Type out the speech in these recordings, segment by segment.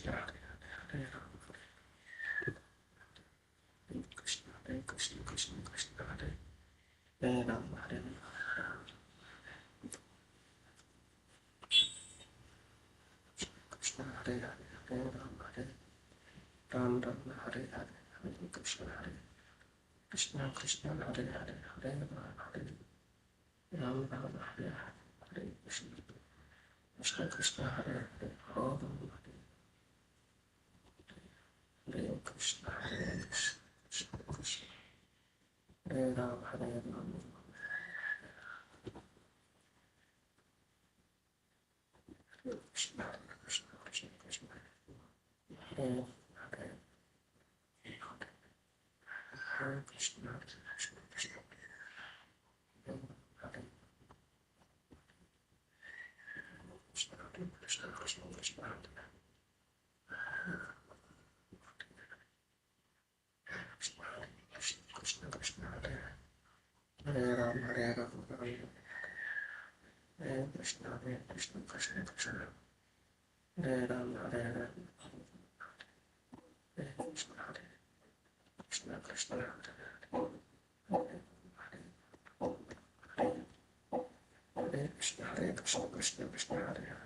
Krishna Hare Ram Krishna Hare Krishna Krishna Krishna Hare Ram Hare Ram Krishna Hare Hare Ram Hare Ram Ram Hare Hare Hare Krishna Hare Krishna Krishna Hare Hare Hare Ram Ram Hare Hare Krishna Krishna Krishna Hare Hare Ram Hare Krishna Hare Krishna Krishna Hare Ram Hare Ram Krishna Krishna Krishna Krishna Hare Hare Hare Krishna Krishna Krishna Hare Hare Krishna Krishna Krishna Krishna Krishna Krishna Hare Ram Hare Ram Hare Krishna Krishna Krishna Hare Ram Hare Ram Hare Krishna Krishna Krishna Hare Krishna Krishna Krishna Krishna Hare Hare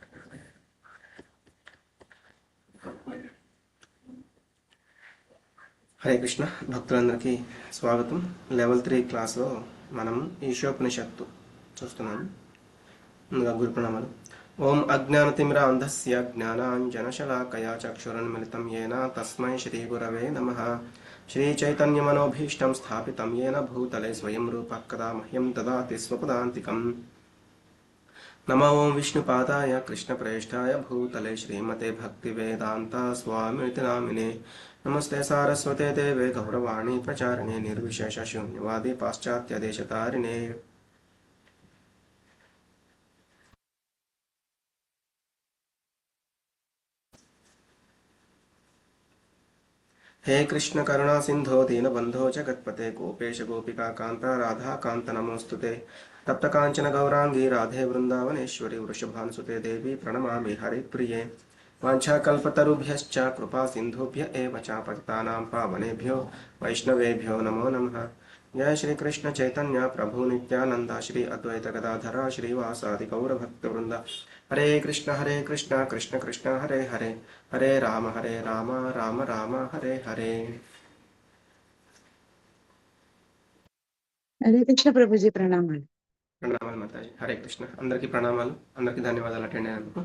Hare Krishna భక్తులందరికీ స్వాగతం. Level 3 క్లాస్లో మనం ఈశోపనిషత్తు చూస్తున్నాము. ముందుగా గురు ప్రణామాలు. ఓం అజ్ఞానతిమిరాంధస్య జ్ఞానాంజనశలాకయా చక్షురున్మిళితం యేన తస్మై శ్రీ గురవే నమః. శ్రీ చైతన్యమనోభీష్టం స్థాపితం యేన భూతలే స్వయం రూపః కదా మహ్యం దదాతి స్వపదాంతికం. నమో ఓం విష్ణుపాదాయ కృష్ణప్రేష్ఠాయ భూతలే శ్రీమతే భక్తివేదాంత స్వామితి నామినే. నమస్తే సారస్వతే దేవే గౌరవాణి ప్రచారిణే నిర్విశేష శూన్యవాది పాశ్చాత్య దేశతారిణే. హే కృష్ణ కరుణా సింధో దీనబంధో జగత్పతే గోపేశ గోపికా కాంత రాధా కాంత నమోస్తుతే. తప్త కాంచన గౌరాంగీ రాధే వృందావనేశ్వరి వృషభానుసుతే దేవి ప్రణమామి హరిప్రియే. వాంఛాకల్పతరుభ్యశ్చ కృపా సింధుభ్య ఏవ చ పతితానాం పావనేభ్యో వైష్ణవేభ్యో నమో నమః. జయ శ్రీ కృష్ణ చైతన్య ప్రభు నిత్యానంద శ్రీ అద్వైత గదాధర శ్రీవాసాది గౌరభక్తవృంద. హరే కృష్ణ కృష్ణ కృష్ణ హరే హరే హరే రామ రామ రామ హరే హరే. హరే కృష్ణ ప్రభుజీ ప్రణామాలు. ప్రణామాలు మాతాజీ. హరే కృష్ణ. అందరికీ ప్రణామాలు, అందరికీ ధన్యవాదాలు అటెండ్ అయినందుకు.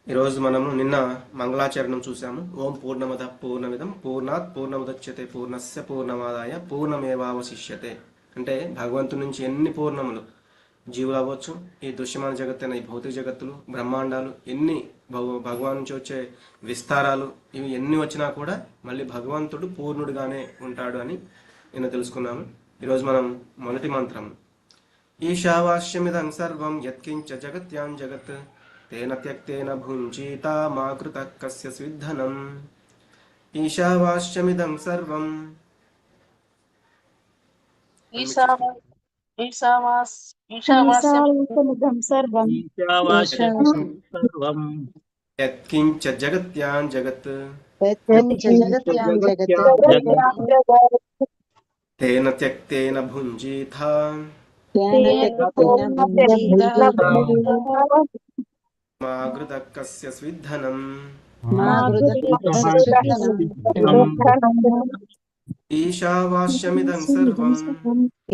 ఈరోజు మనము నిన్న మంగళాచరణం చూసాము. ఓం పూర్ణమద పూర్ణమిదం పూర్ణాత్ పూర్ణముదచ్యతే పూర్ణస్య పూర్ణమాదాయ పూర్ణమేవావశిష్యతే. అంటే భగవంతుడి నుంచి ఎన్ని పూర్ణములు జీవులు అవ్వచ్చు, ఈ దృశ్యమాన జగత్తు అయిన ఈ భౌతిక జగత్తులు బ్రహ్మాండాలు ఎన్ని భగవాన్ నుంచి వచ్చే విస్తారాలు ఇవి ఎన్ని వచ్చినా కూడా మళ్ళీ భగవంతుడు పూర్ణుడిగానే ఉంటాడు అని నిన్న తెలుసుకున్నాము. ఈరోజు మనం మొదటి మంత్రం ఈశావాస్యమిదం సర్వం యత్కించ జగత్యాం జగత్ తేన త్యక్తేన భుంజీత మా కృతః కస్య స్విద్ధనం. ఈశావాస్యమిదం సర్వం ఈశావాస్యమిదం సర్వం యత్కించ జగత్యాం జగత్ తేన త్యక్తేన భుంజీత మా కృతః కస్య స్విద్ధనం.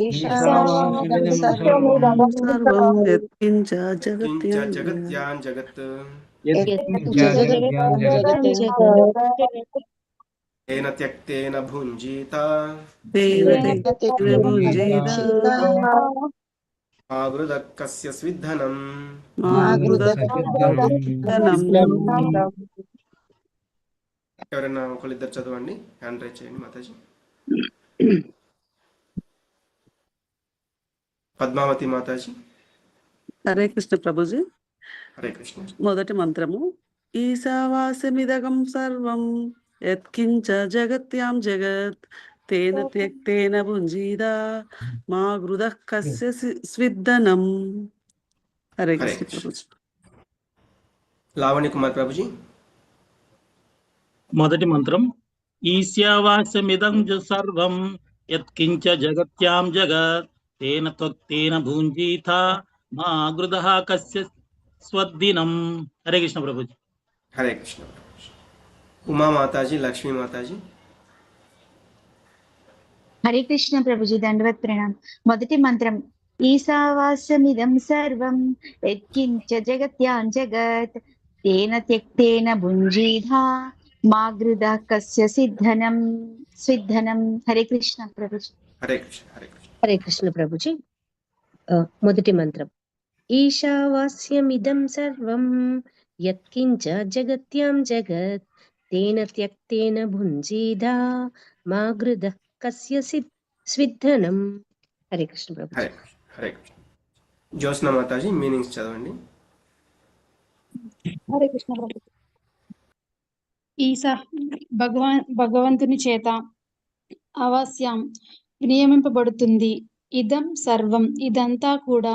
ఈశావాస్యమిదం సర్వం యత్కించ జగత్యాం జగత్ తేన త్యక్తేన భుంజీత మా కృతః కస్య స్విద్ధనం. ఎవరైనా ఒకళ్ళిద్దరు చదవండి, హ్యాండ్ రైజ్ చేయండి మాతాజీ. పద్మావతి మాతాజీ. హరే కృష్ణ ప్రభుజీ. హరే కృష్ణ. మొదటి మంత్రము ఈశావాస్యమిదగం సర్వం యత్కించ జగత్యాం జగత్ తేన త్యక్తేన భుంజీదా మా కృతః కస్య స్విద్ధనం. హరే కృష్ణ ప్రభుజీ. లావణ్య కుమార్ ప్రభుజీ. మొదటి మంత్రం ఈశావాస్యమిదం సర్వం యత్కించ జగత్యాం జగత్ తేన త్వక్తేన భుంజీత మా గృధః కస్య స్వద్దినం. హరే కృష్ణ ప్రభుజీ. హరే కృష్ణ. ఉమా మాతాజీ, లక్ష్మీ మాతాజీ. హరే కృష్ణ ప్రభుజీ, దండవత్ ప్రణాం. మొదటి మంత్రం ఈశావాస్యమిదం సర్వం యత్కించ జగత్యాం జగత్ తేన త్యక్తేన భుంజీధా మా గృధ కస్య స్విద్ధనం. హరే కృష్ణ ప్రభుజీ. హరే కృష్ణ. హరే కృష్ణ. హరే కృష్ణ ప్రభుజీ. మొదటి మంత్రం ఈశావాస్యమిదం సర్వం యత్కించ జగత్యాం జగత్ తేన త్యక్తేన భుంజీధా మా గృధ కస్య స్విద్ధనం. హరే కృష్ణ ప్రభుజీ. హరే కృష్ణ. హరే కృష్ణ. జ్యోత్స్న మాతాజీ, మీనింగ్స్ చదవండి. హరే కృష్ణ ప్రభు. ఈశ భగవంతుని చేత అవశ్యం నియమింపబడుతుంది. ఇదం సర్వం, ఇదంతా కూడా,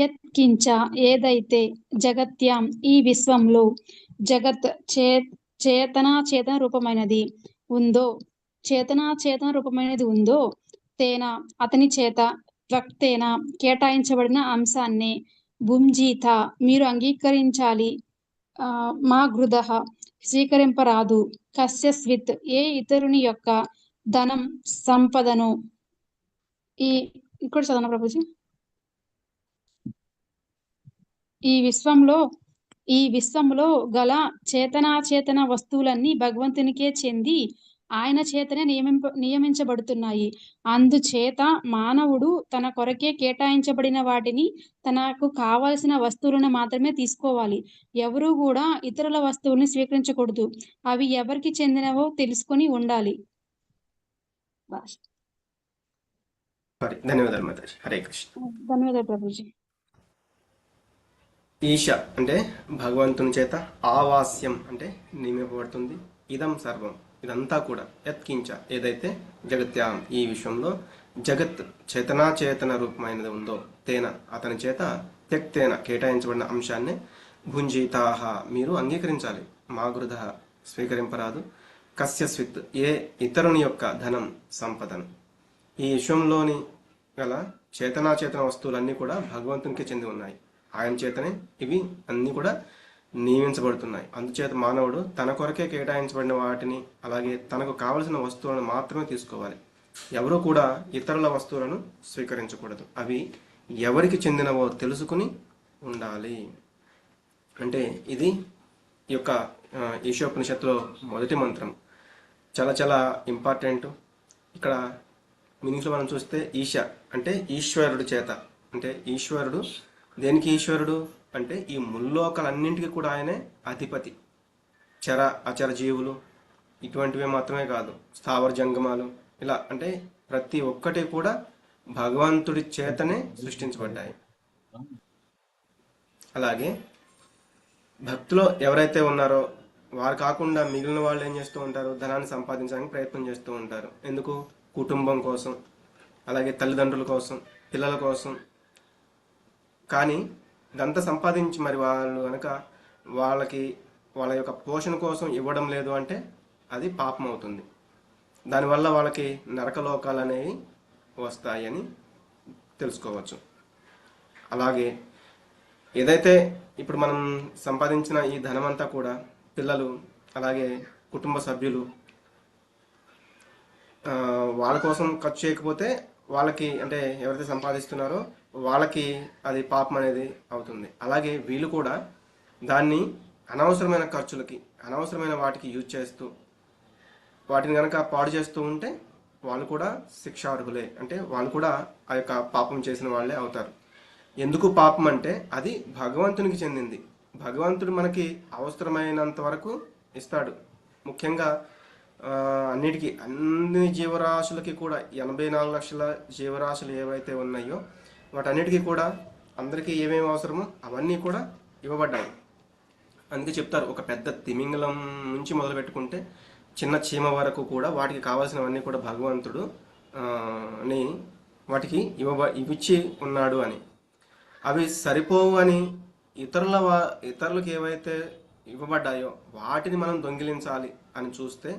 యత్కించ, ఏదైతే, జగత్యాం, ఈ విశ్వంలో, జగత్ చేతన రూపమైనది ఉందో, తేన, అతని చేత, త్వక్తేన, కేటాయించబడిన అంశాన్ని, భుంజీత, మీరు అంగీకరించాలి, మా గృధః, స్వీకరింపరాదు, కస్య స్విత్, ఏ ఇతరుని యొక్క, ధనం, సంపదను. ఇక్కడ చదవన ప్రభుజీ. ఈ విశ్వంలో గల చేతనాచేతన వస్తువులన్నీ భగవంతునికే చెంది ఆయన చేతనే నియమించబడుతున్నాయి. అందుచేత మానవుడు తన కొరకే కేటాయించబడిన వాటిని, తనకు కావలసిన వస్తువులను మాత్రమే తీసుకోవాలి. ఎవరూ కూడా ఇతరుల వస్తువుల్ని స్వీకరించకూడదు. అవి ఎవరికి చెందినవో తెలుసుకొని ఉండాలి. ధన్యవాదాలు మాతాజీ. హరే కృష్ణ. ధన్యవాదాలు ప్రభుజీ. ఈశ అంటే భగవంతుని చేత, ఆవాస్యం అంటే నియమింపబడుతుంది, ఇదం సర్వం, ఇదంతా కూడా, యత్కించ, ఏదైతే, జగత్యాం, ఈ విశ్వంలో, జగత్ చేతనాచేతన రూపమైనది ఉందో, తేన, అతని చేత, త్యక్తేన, కేటాయించబడిన అంశాన్ని, భుంజీతాహ, మీరు అంగీకరించాలి, మా గృధః, స్వీకరింపరాదు, కస్య స్విత్, ఏ ఇతరుని యొక్క ధనం, సంపదను. ఈ విశ్వంలోని గల చేతనాచేతన వస్తువులన్నీ కూడా భగవంతునికి చెంది ఉన్నాయి. ఆయన చేతనే ఇవి అన్నీ కూడా నియమించబడుతున్నాయి. అందుచేత మానవుడు తన కొరకే కేటాయించబడిన వాటిని, అలాగే తనకు కావలసిన వస్తువులను మాత్రమే తీసుకోవాలి. ఎవరు కూడా ఇతరుల వస్తువులను స్వీకరించకూడదు. అవి ఎవరికి చెందినవో తెలుసుకుని ఉండాలి. అంటే ఇది ఈ యొక్క ఈశోపనిషత్తులో మొదటి మంత్రం. చాలా చాలా ఇంపార్టెంట్. ఇక్కడ మీనింగ్స్లో మనం చూస్తే ఈశ అంటే ఈశ్వరుడు చేత, అంటే ఈశ్వరుడు దేనికి ఈశ్వరుడు అంటే ఈ ముల్లోకాలన్నింటికి కూడా ఆయనే అధిపతి. చర అచర జీవులు ఇటువంటివి మాత్రమే కాదు, స్థావర జంగమాలు, ఇలా అంటే ప్రతి ఒక్కటి కూడా భగవంతుడి చేతనే సృష్టించబడ్డాయి. అలాగే భక్తులు ఎవరైతే ఉన్నారో వారు కాకుండా మిగిలిన వాళ్ళు ఏం చేస్తూ ఉంటారు, ధనాన్ని సంపాదించడానికి ప్రయత్నం చేస్తూ ఉంటారు. ఎందుకు? కుటుంబం కోసం, అలాగే తల్లిదండ్రుల కోసం, పిల్లల కోసం. కానీ ఇదంతా సంపాదించి మరి వాళ్ళు కనుక వాళ్ళ యొక్క పోషణ కోసం ఇవ్వడం లేదు అంటే అది పాపం అవుతుంది. దానివల్ల వాళ్ళకి నరకలోకాలు అనేవి వస్తాయని తెలుసుకోవచ్చు. అలాగే ఏదైతే ఇప్పుడు మనం సంపాదించిన ఈ ధనమంతా కూడా పిల్లలు, అలాగే కుటుంబ సభ్యులు వాళ్ళ కోసం ఖర్చు చేయకపోతే వాళ్ళకి, అంటే ఎవరైతే సంపాదిస్తున్నారో వాళ్ళకి అది పాపం అనేది అవుతుంది. అలాగే వీళ్ళు కూడా దాన్ని అనవసరమైన ఖర్చులకి, అనవసరమైన వాటికి యూజ్ చేస్తూ వాటిని కనుక పాడు చేస్తూ ఉంటే వాళ్ళు కూడా శిక్షార్హులే, అంటే వాళ్ళు కూడా ఆ యొక్క పాపం చేసిన వాళ్ళే అవుతారు. ఎందుకు పాపం అంటే అది భగవంతునికి చెందింది. భగవంతుడు మనకి అవసరమైనంత వరకు ఇస్తాడు. ముఖ్యంగా అన్నిటికీ, అన్ని జీవరాశులకి కూడా 84 లక్షల జీవరాశులు ఏవైతే ఉన్నాయో వాటన్నిటికీ కూడా అందరికీ ఏమేమి అవసరమో అవన్నీ కూడా ఇవ్వబడ్డాయి. అందుకే చెప్తారు, ఒక పెద్ద తిమింగలం నుంచి మొదలు పెట్టుకుంటే చిన్న చీమ వరకు కూడా వాటికి కావాల్సినవన్నీ కూడా భగవంతుడు అని వాటికి ఇవిచ్చి ఉన్నాడు అని. అవి సరిపోవు అని ఇతరులకు ఏవైతే ఇవ్వబడ్డాయో వాటిని మనం దొంగిలించాలి అని చూస్తే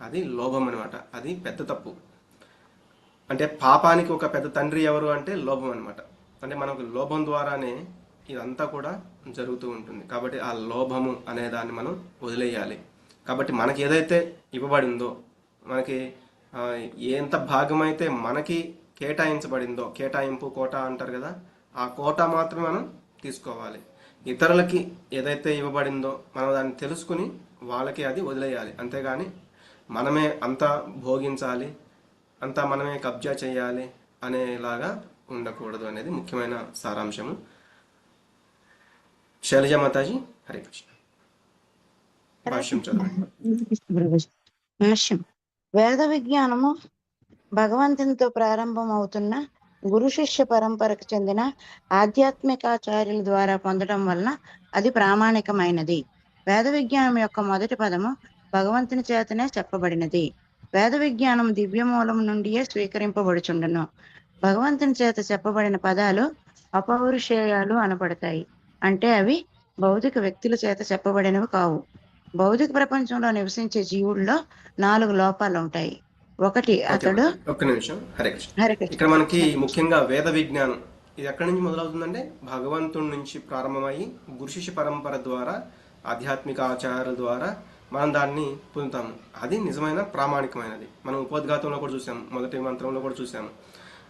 అది లోభం అనమాట. అది పెద్ద తప్పు. అంటే పాపానికి ఒక పెద్ద తండ్రి ఎవరు అంటే లోభం అనమాట. అంటే మనకు లోభం ద్వారానే ఇదంతా కూడా జరుగుతూ ఉంటుంది. కాబట్టి ఆ లోభము అనే దాన్ని మనం వదిలేయాలి. కాబట్టి మనకి ఏదైతే ఇవ్వబడిందో, మనకి ఎంత భాగమైతే మనకి కేటాయించబడిందో, కేటాయింపు కోట అంటారు కదా, ఆ కోట మాత్రమే మనం తీసుకోవాలి. ఇతరులకి ఏదైతే ఇవ్వబడిందో మనం దాన్ని తెలుసుకుని వాళ్ళకి అది వదిలేయాలి. అంతేగాని మనమే అంతా భోగించాలి, అంతా మనమే కబ్జా చేయాలి అనేలాగా ఉండకూడదు అనేది ముఖ్యమైన సారాంశము. శైలజ మాతాజీ, హరే కృష్ణ. భాష్యం చదవండి. భాష్యం. వేద విజ్ఞానము భగవంతునితో ప్రారంభం అవుతున్న గురు శిష్య పరంపరకు చెందిన ఆధ్యాత్మికాచార్యుల ద్వారా పొందడం వలన అది ప్రామాణికమైనది. వేద విజ్ఞానం యొక్క మొదటి పదము భగవంతుని చేతనే చెప్పబడినది. వేద విజ్ఞానం దివ్యమూలం నుండియే స్వీకరింపబడుచుండును. భగవంతుని చేత చెప్పబడిన పదాలు అపౌరుషేయాలు అనబడతాయి. అంటే అవి భౌతిక వ్యక్తుల చేత చెప్పబడినవి కావు. భౌతిక ప్రపంచంలో నివసించే జీవుల్లో 4 లోపాలు ఉంటాయి. ఒకటి, అతడు ఒక్క నిమిషం. హరే కృష్ణ. హరే కృష్ణ. ఇక్కడ మనకి ముఖ్యంగా వేద విజ్ఞానం ఇది ఎక్కడి నుంచి మొదలవుతుందంటే భగవంతుడి నుంచి ప్రారంభమయ్యి గురు శిష్య పరంపర ద్వారా, ఆధ్యాత్మిక ఆచారాల ద్వారా మనం దాన్ని పొందుతాము. అది నిజమైన ప్రామాణికమైనది. మనం ఉపోద్ఘాతంలో కూడా చూసాము, మొదటి మంత్రంలో కూడా చూసాము.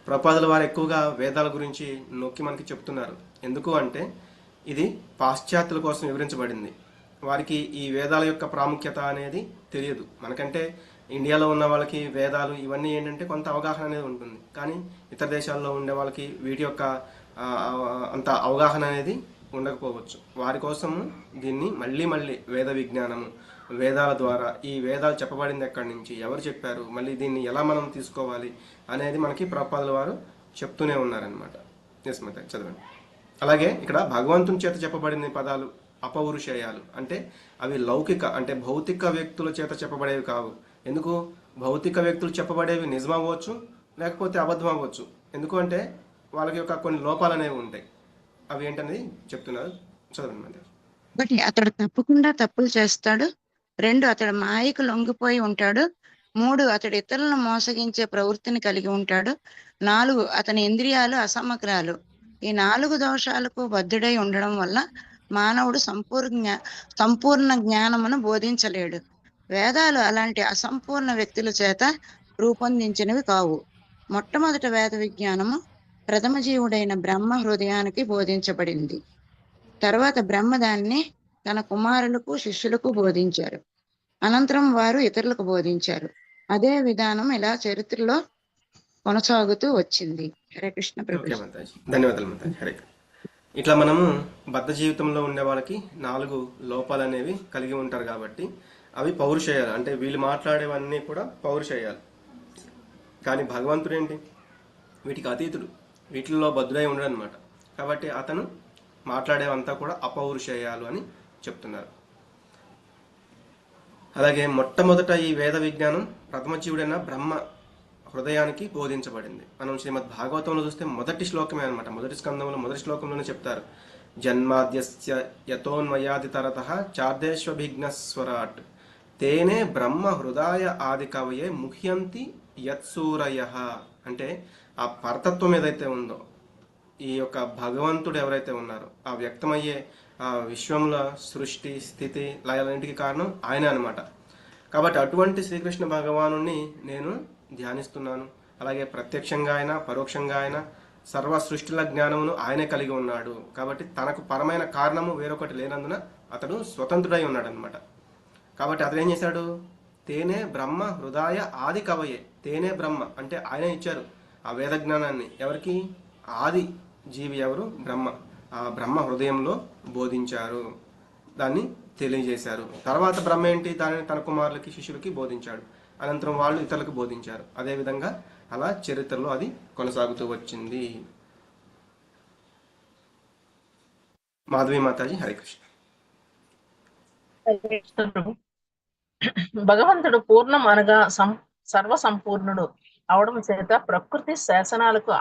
ప్రభుపాదుల వారు ఎక్కువగా వేదాల గురించి నొక్కి మనకి చెప్తున్నారు. ఎందుకు అంటే ఇది పాశ్చాత్యుల కోసం వివరించబడింది. వారికి ఈ వేదాల యొక్క ప్రాముఖ్యత అనేది తెలియదు. మనకంటే ఇండియాలో ఉన్న వాళ్ళకి వేదాలు ఇవన్నీ ఏంటంటే కొంత అవగాహన అనేది ఉంటుంది. కానీ ఇతర దేశాల్లో ఉండే వాళ్ళకి వీటి యొక్క అంత అవగాహన అనేది ఉండకపోవచ్చు. వారి కోసము దీన్ని మళ్ళీ వేద విజ్ఞానము, వేదాల ద్వారా ఈ వేదాలు చెప్పబడింది ఎక్కడి నుంచి, ఎవరు చెప్పారు, మళ్ళీ దీన్ని ఎలా మనం తీసుకోవాలి అనేది మనకి ప్రభుపాదుల వారు చెప్తూనే ఉన్నారనమాట. నిస్మత చదవండి. అలాగే ఇక్కడ భగవంతుని చేత చెప్పబడిన పదాలు అపౌరుషేయాలు అంటే అవి లౌకిక అంటే భౌతిక వ్యక్తుల చేత చెప్పబడేవి కావు. ఎందుకు? భౌతిక వ్యక్తులు చెప్పబడేవి నిజమవ్వచ్చు, లేకపోతే అబద్ధం అవ్వచ్చు. ఎందుకు అంటే వాళ్ళకి యొక్క కొన్ని లోపాలు అనేవి ఉంటాయి. అవి ఏంటనేది చెప్తున్నారు. చదవండి. 1, అతడు తప్పకుండా తప్పులు చేస్తాడు. 2, అతడు మాయకు లొంగిపోయి ఉంటాడు. 3, అతడు ఇతరులను మోసగించే ప్రవృత్తిని కలిగి ఉంటాడు. 4, అతని ఇంద్రియాలు అసమగ్రాలు. ఈ 4 దోషాలకు బద్ధుడై ఉండడం వల్ల మానవుడు సంపూర్ణ జ్ఞానమును బోధించలేడు. వేదాలు అలాంటి అసంపూర్ణ వ్యక్తుల చేత రూపొందించినవి కావు. మొట్టమొదట వేద విజ్ఞానము ప్రథమ జీవుడైన బ్రహ్మ హృదయానికి బోధించబడింది. తర్వాత బ్రహ్మ దాన్ని తన కుమారులకు, శిష్యులకు బోధించారు. అనంతరం వారు ఇతరులకు బోధించారు. అదే విధానం ఇలా చరిత్రలో కొనసాగుతూ వచ్చింది. హరే కృష్ణ ప్రభు. ధన్యవాదాలు మాతాజీ. హరే. ఇట్లా మనము బద్ధ జీవితంలో ఉండే వాళ్ళకి 4 లోపాలు అనేవి కలిగి ఉంటారు. కాబట్టి అవి పౌరుషేయాలు అంటే వీళ్ళు మాట్లాడేవన్నీ కూడా పౌరుషేయాలు. కానీ భగవంతుడు ఏంటి? వీటికి అతీతుడు, వీటిల్లో బద్ధుడై ఉండడు అనమాట. కాబట్టి అతను మాట్లాడేవంతా కూడా అపౌరుషేయాలు అని చెప్తున్నారు. అలాగే మొట్టమొదట ఈ వేద విజ్ఞానం ప్రథమ జీవుడైన బ్రహ్మ హృదయానికి బోధించబడింది. మనం శ్రీమద్ భాగవతంలో చూస్తే మొదటి శ్లోకమే అనమాట. మొదటి స్కందంలో మొదటి శ్లోకంలోనే చెప్తారు, జన్మాద్యస్య యతోన్మయాది తరతః చార్దేష్వభిఘ్నస్వరాట్ తేనే బ్రహ్మ హృదయ ఆది కవయే ముహ్యంతి యత్సూరయః. అంటే ఆ పరతత్వం ఏదైతే ఉందో, ఈ యొక్క భగవంతుడు ఎవరైతే ఉన్నారో, ఆ వ్యక్తమయ్యే ఆ విశ్వంలో సృష్టి స్థితి లయాలన్నింటికి కారణం ఆయనే అనమాట. కాబట్టి అటువంటి శ్రీకృష్ణ భగవాను నేను ధ్యానిస్తున్నాను. అలాగే ప్రత్యక్షంగా అయినా పరోక్షంగా అయినా సర్వ సృష్టిల జ్ఞానమును ఆయనే కలిగి ఉన్నాడు. కాబట్టి తనకు పరమైన కారణము వేరొకటి లేనందున అతడు స్వతంత్రుడై ఉన్నాడు అనమాట. కాబట్టి అతడు ఏం చేశాడు? తేనే బ్రహ్మ హృదయ ఆది కవయే. తేనే బ్రహ్మ అంటే ఆయన ఇచ్చారు ఆ వేద జ్ఞానాన్ని. ఎవరికి? ఆది జీవి ఎవరు? బ్రహ్మ. ఆ బ్రహ్మ హృదయంలో బోధించారు, దాన్ని తెలియజేశారు. తర్వాత బ్రహ్మ ఏంటి? దానిని తన కుమారులకి, శిష్యులకి బోధించాడు. అనంతరం వాళ్ళు ఇతరులకు బోధించారు. అదేవిధంగా అలా చరిత్రలో అది కొనసాగుతూ వచ్చింది. మాధవి మాతాజీ, హరే కృష్ణ. భగవంతుడు పూర్ణం అనగా సర్వ సంపూర్ణుడు అవడం చేత ప్రకృతి శాసనాలకు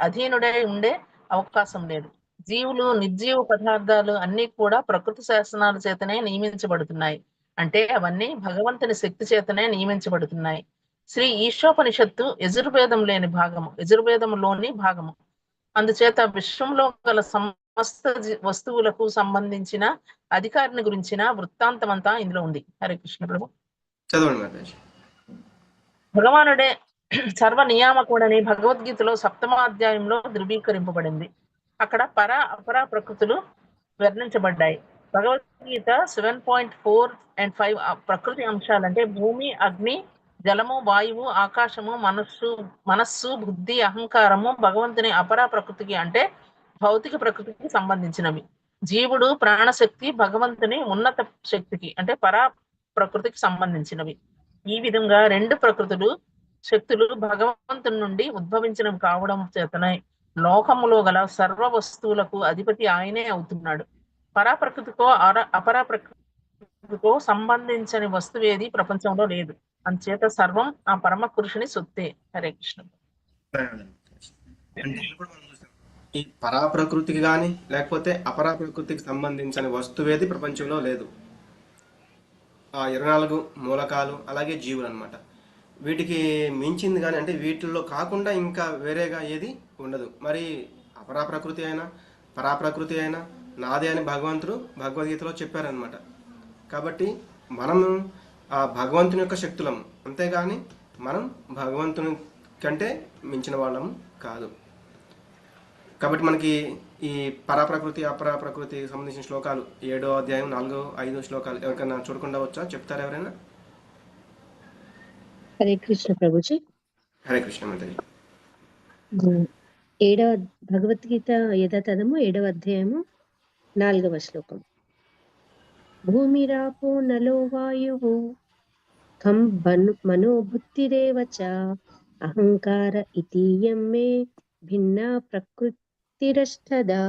అధీనుడై ఉండే అవకాశం లేదు. జీవులు, నిర్జీవ పదార్థాలు అన్నీ కూడా ప్రకృతి శాసనాల చేతనే నియమించబడుతున్నాయి. అంటే అవన్నీ భగవంతుని శక్తి చేతనే నియమించబడుతున్నాయి. శ్రీ ఈశోపనిషత్తు యజుర్వేదంలోని భాగము. అందుచేత విశ్వంలో గల సమస్త వస్తువులకు సంబంధించిన అధికారిని గురించిన వృత్తాంతమంతా ఇందులో ఉంది. హరే కృష్ణ ప్రభు. చదవండి మాతాజీ. భగవానుడే సర్వ నియామకుడని భగవద్గీతలో 7వ అధ్యాయంలో ధృవీకరింపబడింది. అక్కడ అపర ప్రకృతులు వర్ణించబడ్డాయి. భగవద్గీత 7.4 and 5 ప్రకృతి అంశాలంటే భూమి, అగ్ని, జలము, వాయువు, ఆకాశము, మనస్సు, బుద్ధి, అహంకారము భగవంతుని అపర ప్రకృతికి అంటే భౌతిక ప్రకృతికి సంబంధించినవి. జీవుడు, ప్రాణశక్తి భగవంతుని ఉన్నత శక్తికి అంటే పరా ప్రకృతికి సంబంధించినవి. ఈ విధంగా 2 శక్తులు భగవంతుని నుండి ఉద్భవించినవి కావడం చేతనే లోకములో గల సర్వ వస్తువులకు అధిపతి ఆయనే అవుతున్నాడు. పరాప్రకృతికో అపరా ప్రకృతికో సంబంధించని వస్తువేది ప్రపంచంలో లేదు. అందుచేత సర్వం ఆ పరమ పురుషుని సొత్తే. హరే కృష్ణ. ఈ పరాప్రకృతికి కానీ లేకపోతే అపరాప్రకృతికి సంబంధించిన వస్తువేది ప్రపంచంలో లేదు. ఆ 24 మూలకాలు అలాగే జీవులు అనమాట. వీటికి మించింది కానీ అంటే వీటిల్లో కాకుండా ఇంకా వేరేగా ఏది ఉండదు. మరి అపరాప్రకృతి అయినా పరాప్రకృతి అయినా నాదే అని భగవంతుడు భగవద్గీతలో చెప్పారనమాట. కాబట్టి మనం ఆ భగవంతుని యొక్క శక్తులము, అంతేగాని మనం భగవంతుని కంటే మించిన వాళ్ళము కాదు. కాబట్టి మనకి ఈ పరాప్రకృతి అపరాప్రకృతి సంబంధించిన శ్లోకాలు 7వ అధ్యాయం 4, 5 శ్లోకాలు ఎవరికైనా చూడకుండా వచ్చా? చెప్తారా ఎవరైనా? హరే కృష్ణ ప్రభుజీ. హరే కృష్ణ మాతాజీ. 7వ భగవద్గీత యథాతథము 7వ అధ్యాయము 4వ శ్లోకం. భూమిరాపో నలో వాయువు ఖం మనోబుద్ధిరేవ చ అహంకార ఇతీయం మే భిన్న ప్రకృతిరష్టదా.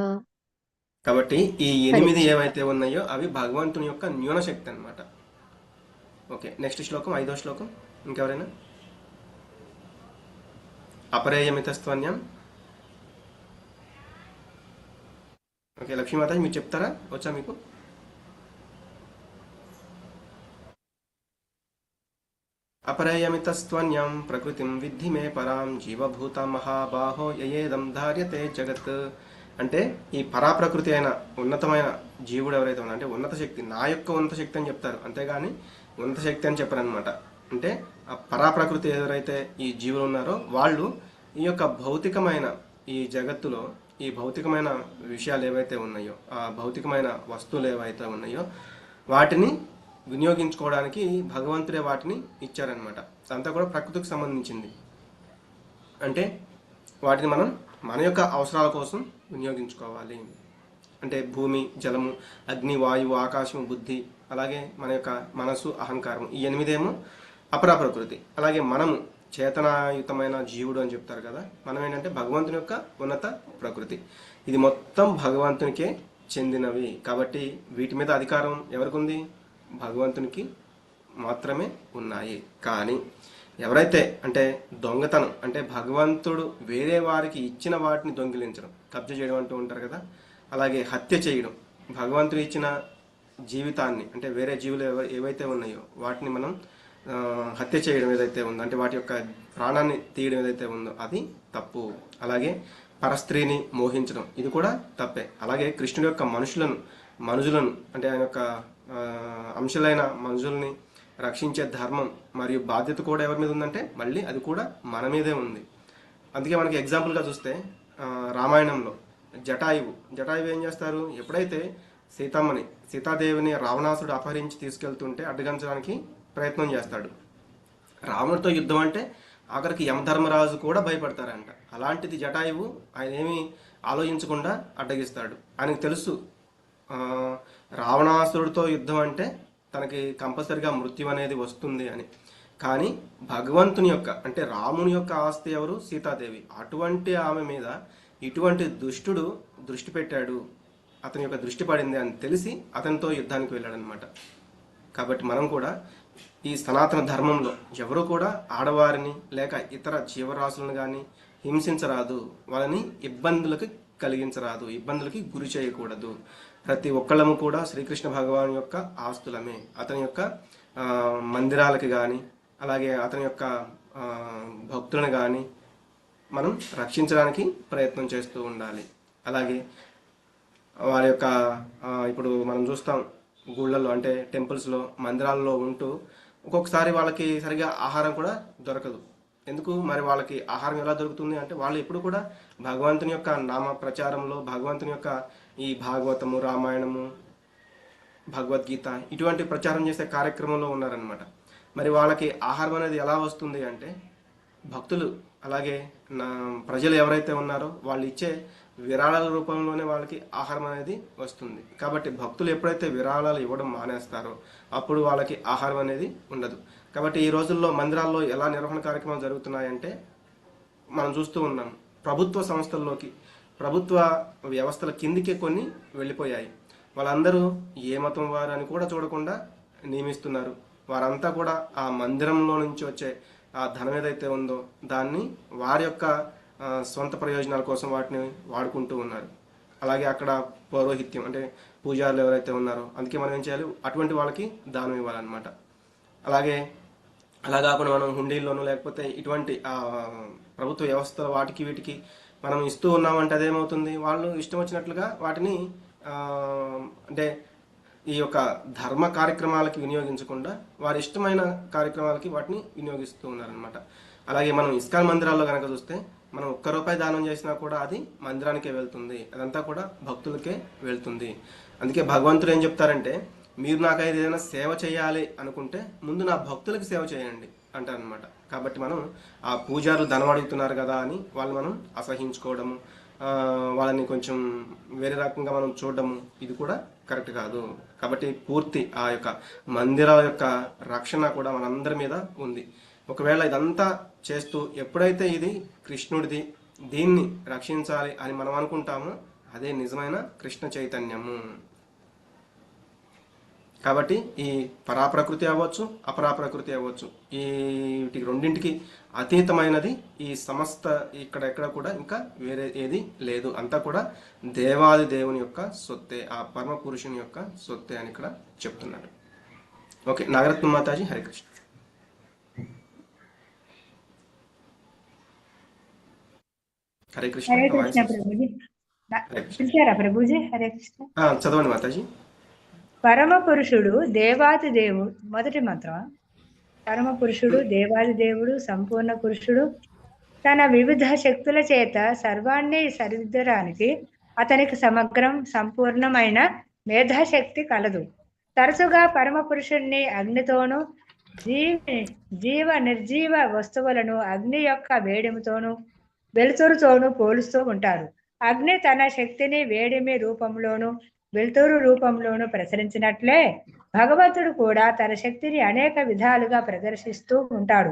కాబట్టి ఈ 8 ఏవైతే ఉన్నాయో అవి భగవంతుని యొక్క న్యూన శక్తి అనమాట. ఓకే, నెక్స్ట్ శ్లోకం 5వ శ్లోకం. ఇంకెవరైనా? అపరేయమితస్త్వన్యం. ఓకే, లక్ష్మీమాతాజీ మీరు చెప్తారా? వచ్చా మీకు? అపరేయమితస్త్వన్యం ప్రకృతిం విద్ధి మే పరాం జీవభూత మహాబాహో యయేదం ధార్యతే జగత్. అంటే ఈ పరాప్రకృతి అయిన ఉన్నతమైన జీవుడు ఎవరైతే ఉన్నా అంటే ఉన్నత శక్తి, నా యొక్క ఉన్నత శక్తి అని చెప్తారు, అంతేగాని ఉన్నత శక్తి అని చెప్పారనమాట. అంటే ఆ పరాప్రకృతి ఎవరైతే ఈ జీవులు ఉన్నారో వాళ్ళు ఈ యొక్క భౌతికమైన ఈ జగత్తులో ఈ భౌతికమైన విషయాలు ఏవైతే ఉన్నాయో, ఆ భౌతికమైన వస్తువులు ఏవైతే ఉన్నాయో వాటిని వినియోగించుకోవడానికి భగవంతుడే వాటిని ఇచ్చారనమాట. అంతా కూడా ప్రకృతికి సంబంధించింది. అంటే వాటిని మనం మన యొక్క అవసరాల కోసం వినియోగించుకోవాలి. అంటే భూమి, జలము, అగ్ని, వాయువు, ఆకాశం, బుద్ధి, అలాగే మన యొక్క మనసు, అహంకారం, ఈ 8 అపరాప్రకృతి. అలాగే మనము చేతనాయుతమైన జీవుడు అని చెప్తారు కదా, మనం ఏంటంటే భగవంతుని యొక్క ఉన్నత ప్రకృతి. ఇది మొత్తం భగవంతునికే చెందినవి. కాబట్టి వీటి మీద అధికారం ఎవరికి ఉంది? భగవంతునికి మాత్రమే ఉన్నాయి. కానీ ఎవరైతే అంటే దొంగతనం అంటే భగవంతుడు వేరే వారికి ఇచ్చిన వాటిని దొంగిలించడం, కబ్జా చేయడం అంటూ ఉంటారు కదా, అలాగే హత్య చేయడం, భగవంతుడు ఇచ్చిన జీవితాన్ని అంటే వేరే జీవులు ఏవైతే ఉన్నాయో వాటిని మనం హత్య చేయడం ఏదైతే ఉందో అంటే వాటి యొక్క ప్రాణాన్ని తీయడం ఏదైతే ఉందో అది తప్పు. అలాగే పరస్త్రీని మోహించడం ఇది కూడా తప్పే. అలాగే కృష్ణుడి యొక్క మనుషులను అంటే ఆయన యొక్క అంశాలైన మనుషుల్ని రక్షించే ధర్మం మరియు బాధ్యత కూడా ఎవరి మీద ఉందంటే మళ్ళీ అది కూడా మన మీదే ఉంది. అందుకే మనకి ఎగ్జాంపుల్గా చూస్తే రామాయణంలో జటాయువు ఏం చేస్తారు? ఎప్పుడైతే సీతాదేవిని రావణాసుడు అపహరించి తీసుకెళ్తుంటే అడ్డగించడానికి ప్రయత్నం చేస్తాడు. రావణుడితో యుద్ధం అంటే ఆఖరికి యమధర్మరాజు కూడా భయపడతారంట. అలాంటిది జటాయువు ఆయన ఏమీ ఆలోచించకుండా అడ్డగిస్తాడు. ఆయనకు తెలుసు రావణాసురుడితో యుద్ధం అంటే తనకి కంపల్సరిగా మృత్యు అనేది వస్తుంది అని. కానీ భగవంతుని యొక్క అంటే రాముని యొక్క ఆస్తి ఎవరు? సీతాదేవి. అటువంటి ఆమె మీద ఇటువంటి దుష్టుడు దృష్టి పెట్టాడు, అతని యొక్క దృష్టి పడింది అని తెలిసి అతనితో యుద్ధానికి వెళ్ళాడనమాట. కాబట్టి మనం కూడా ఈ సనాతన ధర్మంలో ఎవరు కూడా ఆడవారిని లేక ఇతర జీవరాశులను కానీ హింసించరాదు, వాళ్ళని ఇబ్బందులకు కలిగించరాదు, ఇబ్బందులకి గురి చేయకూడదు. ప్రతి ఒక్కళ్ళము కూడా శ్రీకృష్ణ భగవాన్ యొక్క ఆస్తులమే. అతని యొక్క మందిరాలకి కానీ అలాగే అతని యొక్క భక్తులను కానీ మనం రక్షించడానికి ప్రయత్నం చేస్తూ ఉండాలి. అలాగే వారి యొక్క ఇప్పుడు మనం చూస్తాం గుళ్ళల్లో అంటే టెంపుల్స్లో మందిరాల్లో ఉంటూ ఒక్కొక్కసారి వాళ్ళకి సరిగా ఆహారం కూడా దొరకదు. ఎందుకు మరి వాళ్ళకి ఆహారం ఎలా దొరుకుతుంది అంటే వాళ్ళు ఎప్పుడు కూడా భగవంతుని యొక్క నామ ప్రచారంలో, భగవంతుని యొక్క ఈ భాగవతము, రామాయణము, భగవద్గీత ఇటువంటి ప్రచారం చేసే కార్యక్రమంలో ఉన్నారనమాట. మరి వాళ్ళకి ఆహారం అనేది ఎలా వస్తుంది అంటే భక్తులు అలాగే ప్రజలు ఎవరైతే ఉన్నారో వాళ్ళు ఇచ్చే విరాళాల రూపంలోనే వాళ్ళకి ఆహారం అనేది వస్తుంది. కాబట్టి భక్తులు ఎప్పుడైతే విరాళాలు ఇవ్వడం మానేస్తారో అప్పుడు వాళ్ళకి ఆహారం అనేది ఉండదు. కాబట్టి ఈ రోజుల్లో మందిరాల్లో ఎలా నిర్వహణ కార్యక్రమాలు జరుగుతున్నాయంటే మనం చూస్తూ ఉన్నాం. ప్రభుత్వ సంస్థల్లోకి, ప్రభుత్వ వ్యవస్థల కిందికే కొన్ని వెళ్ళిపోయాయి. వాళ్ళందరూ ఏ మతం వారు అని కూడా చూడకుండా నియమిస్తున్నారు. వారంతా కూడా ఆ మందిరంలో నుంచి వచ్చే ఆ ధనం ఏదైతే ఉందో దాన్ని వారి యొక్క సొంత ప్రయోజనాల కోసం వాటిని వాడుకుంటూ ఉన్నారు. అలాగే అక్కడ పౌరోహిత్యం అంటే పూజారులు ఎవరైతే ఉన్నారో అందుకే మనం ఏం చేయాలి, అటువంటి వాళ్ళకి దానం ఇవ్వాలన్నమాట. అలా కాకుండా మనం హుండీల్లోనూ లేకపోతే ఇటువంటి ప్రభుత్వ వ్యవస్థల వాటికి వీటికి మనం ఇస్తూ ఉన్నామంటే అదేమవుతుంది, వాళ్ళు ఇష్టం వచ్చినట్లుగా వాటిని అంటే ఈ యొక్క ధర్మ కార్యక్రమాలకి వినియోగించకుండా వారి ఇష్టమైన కార్యక్రమాలకి వాటిని వినియోగిస్తూ ఉన్నారనమాట. అలాగే మనం ఇస్కాన్ మందిరాల్లో కనుక చూస్తే మనం ₹1 దానం చేసినా కూడా అది మందిరానికే వెళ్తుంది, అదంతా కూడా భక్తులకే వెళ్తుంది. అందుకే భగవంతుడు ఏం చెప్తారంటే, మీరు నాకు ఏదైనా సేవ చేయాలి అనుకుంటే ముందు నా భక్తులకి సేవ చేయండి అంటారనమాట. కాబట్టి మనం ఆ పూజారులు ధనం అడుగుతున్నారు కదా అని వాళ్ళు మనం అసహించుకోవడము, వాళ్ళని కొంచెం వేరే రకంగా మనం చూడడము ఇది కూడా కరెక్ట్ కాదు. కాబట్టి పూర్తి ఆ యొక్క మందిరాల యొక్క రక్షణ కూడా మనందరి మీద ఉంది. ఒకవేళ ఇదంతా చేస్తూ ఎప్పుడైతే ఇది కృష్ణుడిది, దీన్ని రక్షించాలి అని మనం అనుకుంటామో అదే నిజమైన కృష్ణ చైతన్యము. కాబట్టి ఈ పరాప్రకృతి అవ్వచ్చు, అపరాప్రకృతి అవ్వచ్చు, ఈ వీటికి రెండింటికి అతీతమైనది ఈ సమస్త ఎక్కడ కూడా ఇంకా వేరే ఏది లేదు. అంతా కూడా దేవాది దేవుని యొక్క సొత్తే, ఆ పరమ పురుషుని యొక్క సొత్తే అని ఇక్కడ చెప్తున్నాడు. ఓకే, నాగరత్న మాతాజీ, హరే కృష్ణ. హరే కృష్ణ. హరే కృష్ణ ప్రభుజీ. పిలిచారా ప్రభుజీ? హరే కృష్ణ. చదవండి మాతాజీ. పరమ పురుషుడు దేవాది దేవుడు, మొదటి మంత్రం. పరమ పురుషుడు దేవాది దేవుడు, సంపూర్ణ పురుషుడు, తన వివిధ శక్తుల చేత సర్వాన్ని సరిదిద్దడానికి అతనికి సమగ్రం సంపూర్ణమైన మేధాశక్తి కలదు. తరచుగా పరమ పురుషుణ్ణి అగ్నితోనూ జీవ నిర్జీవ వస్తువులను అగ్ని యొక్క వేడిమితోనూ వెలుతురుతోనూ పోలుస్తూ ఉంటారు. అగ్ని తన శక్తిని వేడిమి రూపంలోనూ వెలుతురు రూపంలోనూ ప్రసరించినట్లే భగవంతుడు కూడా తన శక్తిని అనేక విధాలుగా ప్రదర్శిస్తూ ఉంటాడు.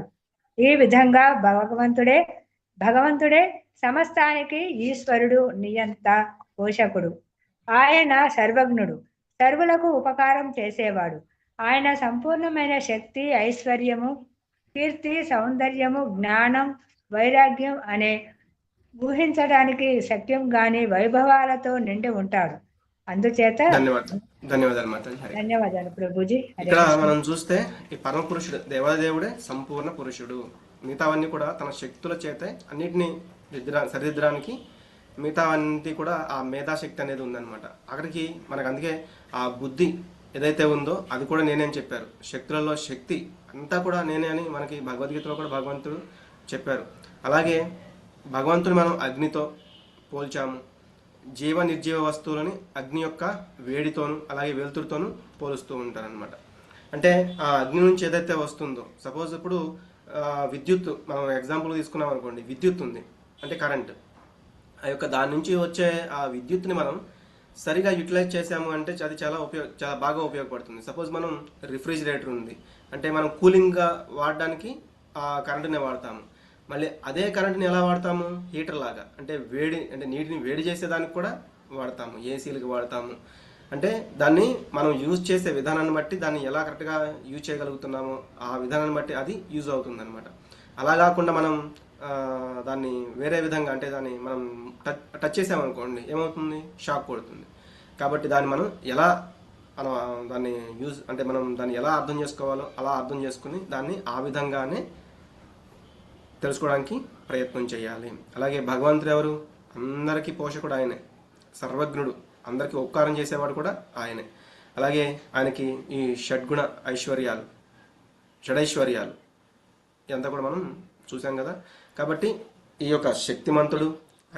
ఈ విధంగా భగవంతుడే సమస్తానికి ఈశ్వరుడు, నియంత, పోషకుడు. ఆయన సర్వజ్ఞుడు, సర్వులకు ఉపకారం చేసేవాడు. ఆయన సంపూర్ణమైన శక్తి, ఐశ్వర్యము, కీర్తి, సౌందర్యము, జ్ఞానం, వైరాగ్యం అనే ఊహించడానికి శక్యం గాని వైభవాలతో నిండి ఉంటాడు. అందుచేత ధన్యవాదాలు ప్రభుజీ. ఇక్కడ మనం చూస్తే ఈ పరమ పురుషుడు దేవాదేవుడే సంపూర్ణ పురుషుడు. మిగతావన్నీ కూడా తన శక్తుల చేతే అన్నిటినీ సరిదిద్దడానికి మిగతావన్నీ కూడా ఆ మేధాశక్తి అనేది ఉందన్నమాట. అక్కడికి మనకు అందుకే ఆ బుద్ధి ఏదైతే ఉందో అది కూడా నేనే అని చెప్పారు. శక్తులలో శక్తి అంతా కూడా నేనే అని మనకి భగవద్గీతలో కూడా భగవంతుడు చెప్పారు. అలాగే భగవంతుడు మనం అగ్నితో పోల్చాము. జీవ నిర్జీవ వస్తువులని అగ్ని యొక్క వేడితోనూ అలాగే వెలుతురుతోనూ పోలుస్తూ ఉంటారనమాట. అంటే ఆ అగ్ని నుంచి ఏదైతే వస్తుందో, సపోజ్ ఇప్పుడు విద్యుత్ మనం ఎగ్జాంపుల్ తీసుకున్నాం అనుకోండి, విద్యుత్ ఉంది అంటే కరెంట్. ఆ యొక్క దాని నుంచి వచ్చే ఆ విద్యుత్ని మనం సరిగా యూటిలైజ్ చేసాము అంటే అది చాలా బాగా ఉపయోగపడుతుంది. సపోజ్ మనం రిఫ్రిజిరేటర్ ఉంది అంటే మనం కూలింగ్గా వాడడానికి ఆ కరెంటునే వాడతాము. మళ్ళీ అదే కరెంట్ని ఎలా వాడతాము, హీటర్ లాగా అంటే నీటిని వేడి చేసేదానికి కూడా వాడతాము, ఏసీలకు వాడతాము. అంటే దాన్ని మనం యూజ్ చేసే విధానాన్ని బట్టి దాన్ని ఎలా కరెక్ట్గా యూజ్ చేయగలుగుతున్నామో ఆ విధానాన్ని బట్టి అది యూజ్ అవుతుంది అనమాట. అలా కాకుండా మనం దాన్ని వేరే విధంగా అంటే దాన్ని మనం టచ్ చేసామనుకోండి ఏమవుతుంది, షాక్ కొడుతుంది. కాబట్టి దాన్ని మనం ఎలా దాన్ని మనం దాన్ని ఎలా అర్థం చేసుకోవాలో అలా అర్థం చేసుకుని దాన్ని ఆ విధంగానే తెలుసుకోవడానికి ప్రయత్నం చేయాలి. అలాగే భగవంతుడు ఎవరు? అందరికీ పోషకుడు ఆయనే, సర్వజ్ఞుడు, అందరికీ ఉపకారం చేసేవాడు కూడా ఆయనే. అలాగే ఆయనకి ఈ షడ్గుణ ఐశ్వర్యాలు, షడైశ్వర్యాలు ఇదంతా కూడా మనం చూసాం కదా. కాబట్టి ఈ యొక్క శక్తిమంతుడు,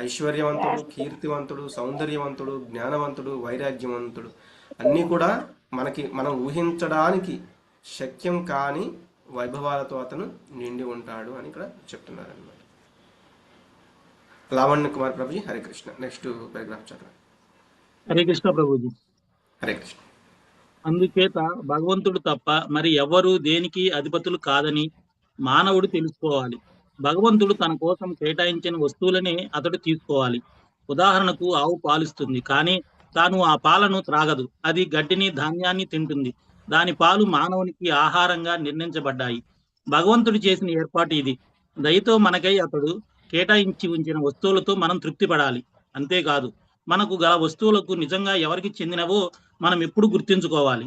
ఐశ్వర్యవంతుడు, కీర్తివంతుడు, సౌందర్యవంతుడు, జ్ఞానవంతుడు, వైరాగ్యవంతుడు అన్నీ కూడా మనం ఊహించడానికి శక్యం కాని వైభవాలతో అతను నిండి ఉంటాడు అని ఇక్కడ చెప్తున్నారు అన్నమాట. లావణ్య కుమార్ ప్రభుజీ, హరే కృష్ణ. నెక్స్ట్ పారాగ్రాఫ్ చదవండి. హరే కృష్ణ ప్రభుజీ. హరే కృష్ణ. అందుచేత భగవంతుడు తప్ప మరి ఎవరు దేనికి అధిపతులు కాదని మానవుడు తెలుసుకోవాలి. భగవంతుడు తన కోసం కేటాయించిన వస్తువులనే అతడు తీసుకోవాలి. ఉదాహరణకు ఆవు పాలిస్తుంది, కానీ తాను ఆ పాలను త్రాగదు. అది గడ్డిని, ధాన్యాన్ని తింటుంది. దాని పాలు మానవునికి ఆహారంగా నిర్ణయించబడ్డాయి. భగవంతుడు చేసిన ఏర్పాటు ఇది. దయతో మనకై అతడు కేటాయించి ఉంచిన వస్తువులతో మనం తృప్తి పడాలి. అంతేకాదు, మనకు గల వస్తువులకు నిజంగా ఎవరికి చెందినవో మనం ఎప్పుడు గుర్తించుకోవాలి.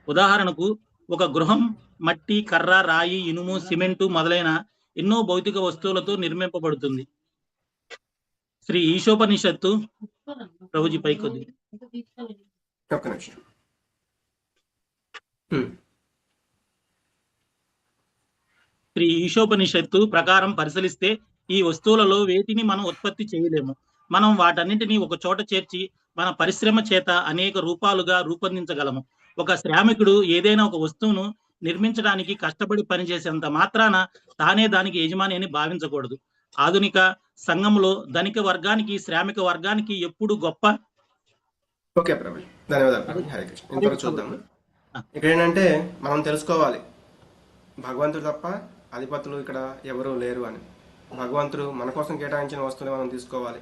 ఉదాహరణకు ఒక గృహం మట్టి, కర్ర, రాయి, ఇనుము, సిమెంటు మొదలైన ఎన్నో భౌతిక వస్తువులతో నిర్మింపబడుతుంది. శ్రీ ఈశోపనిషత్తు ప్రభుజీ పైకొద్ది. శ్రీ ఈశోపనిషత్తు ప్రకారం పరిశీలిస్తే ఈ వస్తువులలో వేటిని మనం ఉత్పత్తి చేయలేము. మనం వాటన్నింటినీ ఒక చోట చేర్చి మన పరిశ్రమ చేత అనేక రూపాలుగా రూపొందించగలము. ఒక శ్రామికుడు ఏదైనా ఒక వస్తువును నిర్మించడానికి కష్టపడి పనిచేసేంత మాత్రాన తానే దానికి యజమాని అని భావించకూడదు. ఆధునిక సంఘంలో ధనిక వర్గానికి, శ్రామిక వర్గానికి ఎప్పుడు గొప్ప. ఓకే ప్రభు, ధన్యవాదాలు ప్రభు. హరే కృష్ణ. ఇంతవరకు చూద్దాము. ఇక్కడ ఏంటంటే మనం తెలుసుకోవాలి, భగవంతుడు తప్ప అధిపతులు ఇక్కడ ఎవరు లేరు అని. భగవంతుడు మన కోసం కేటాయించిన వస్తువుని మనం తీసుకోవాలి.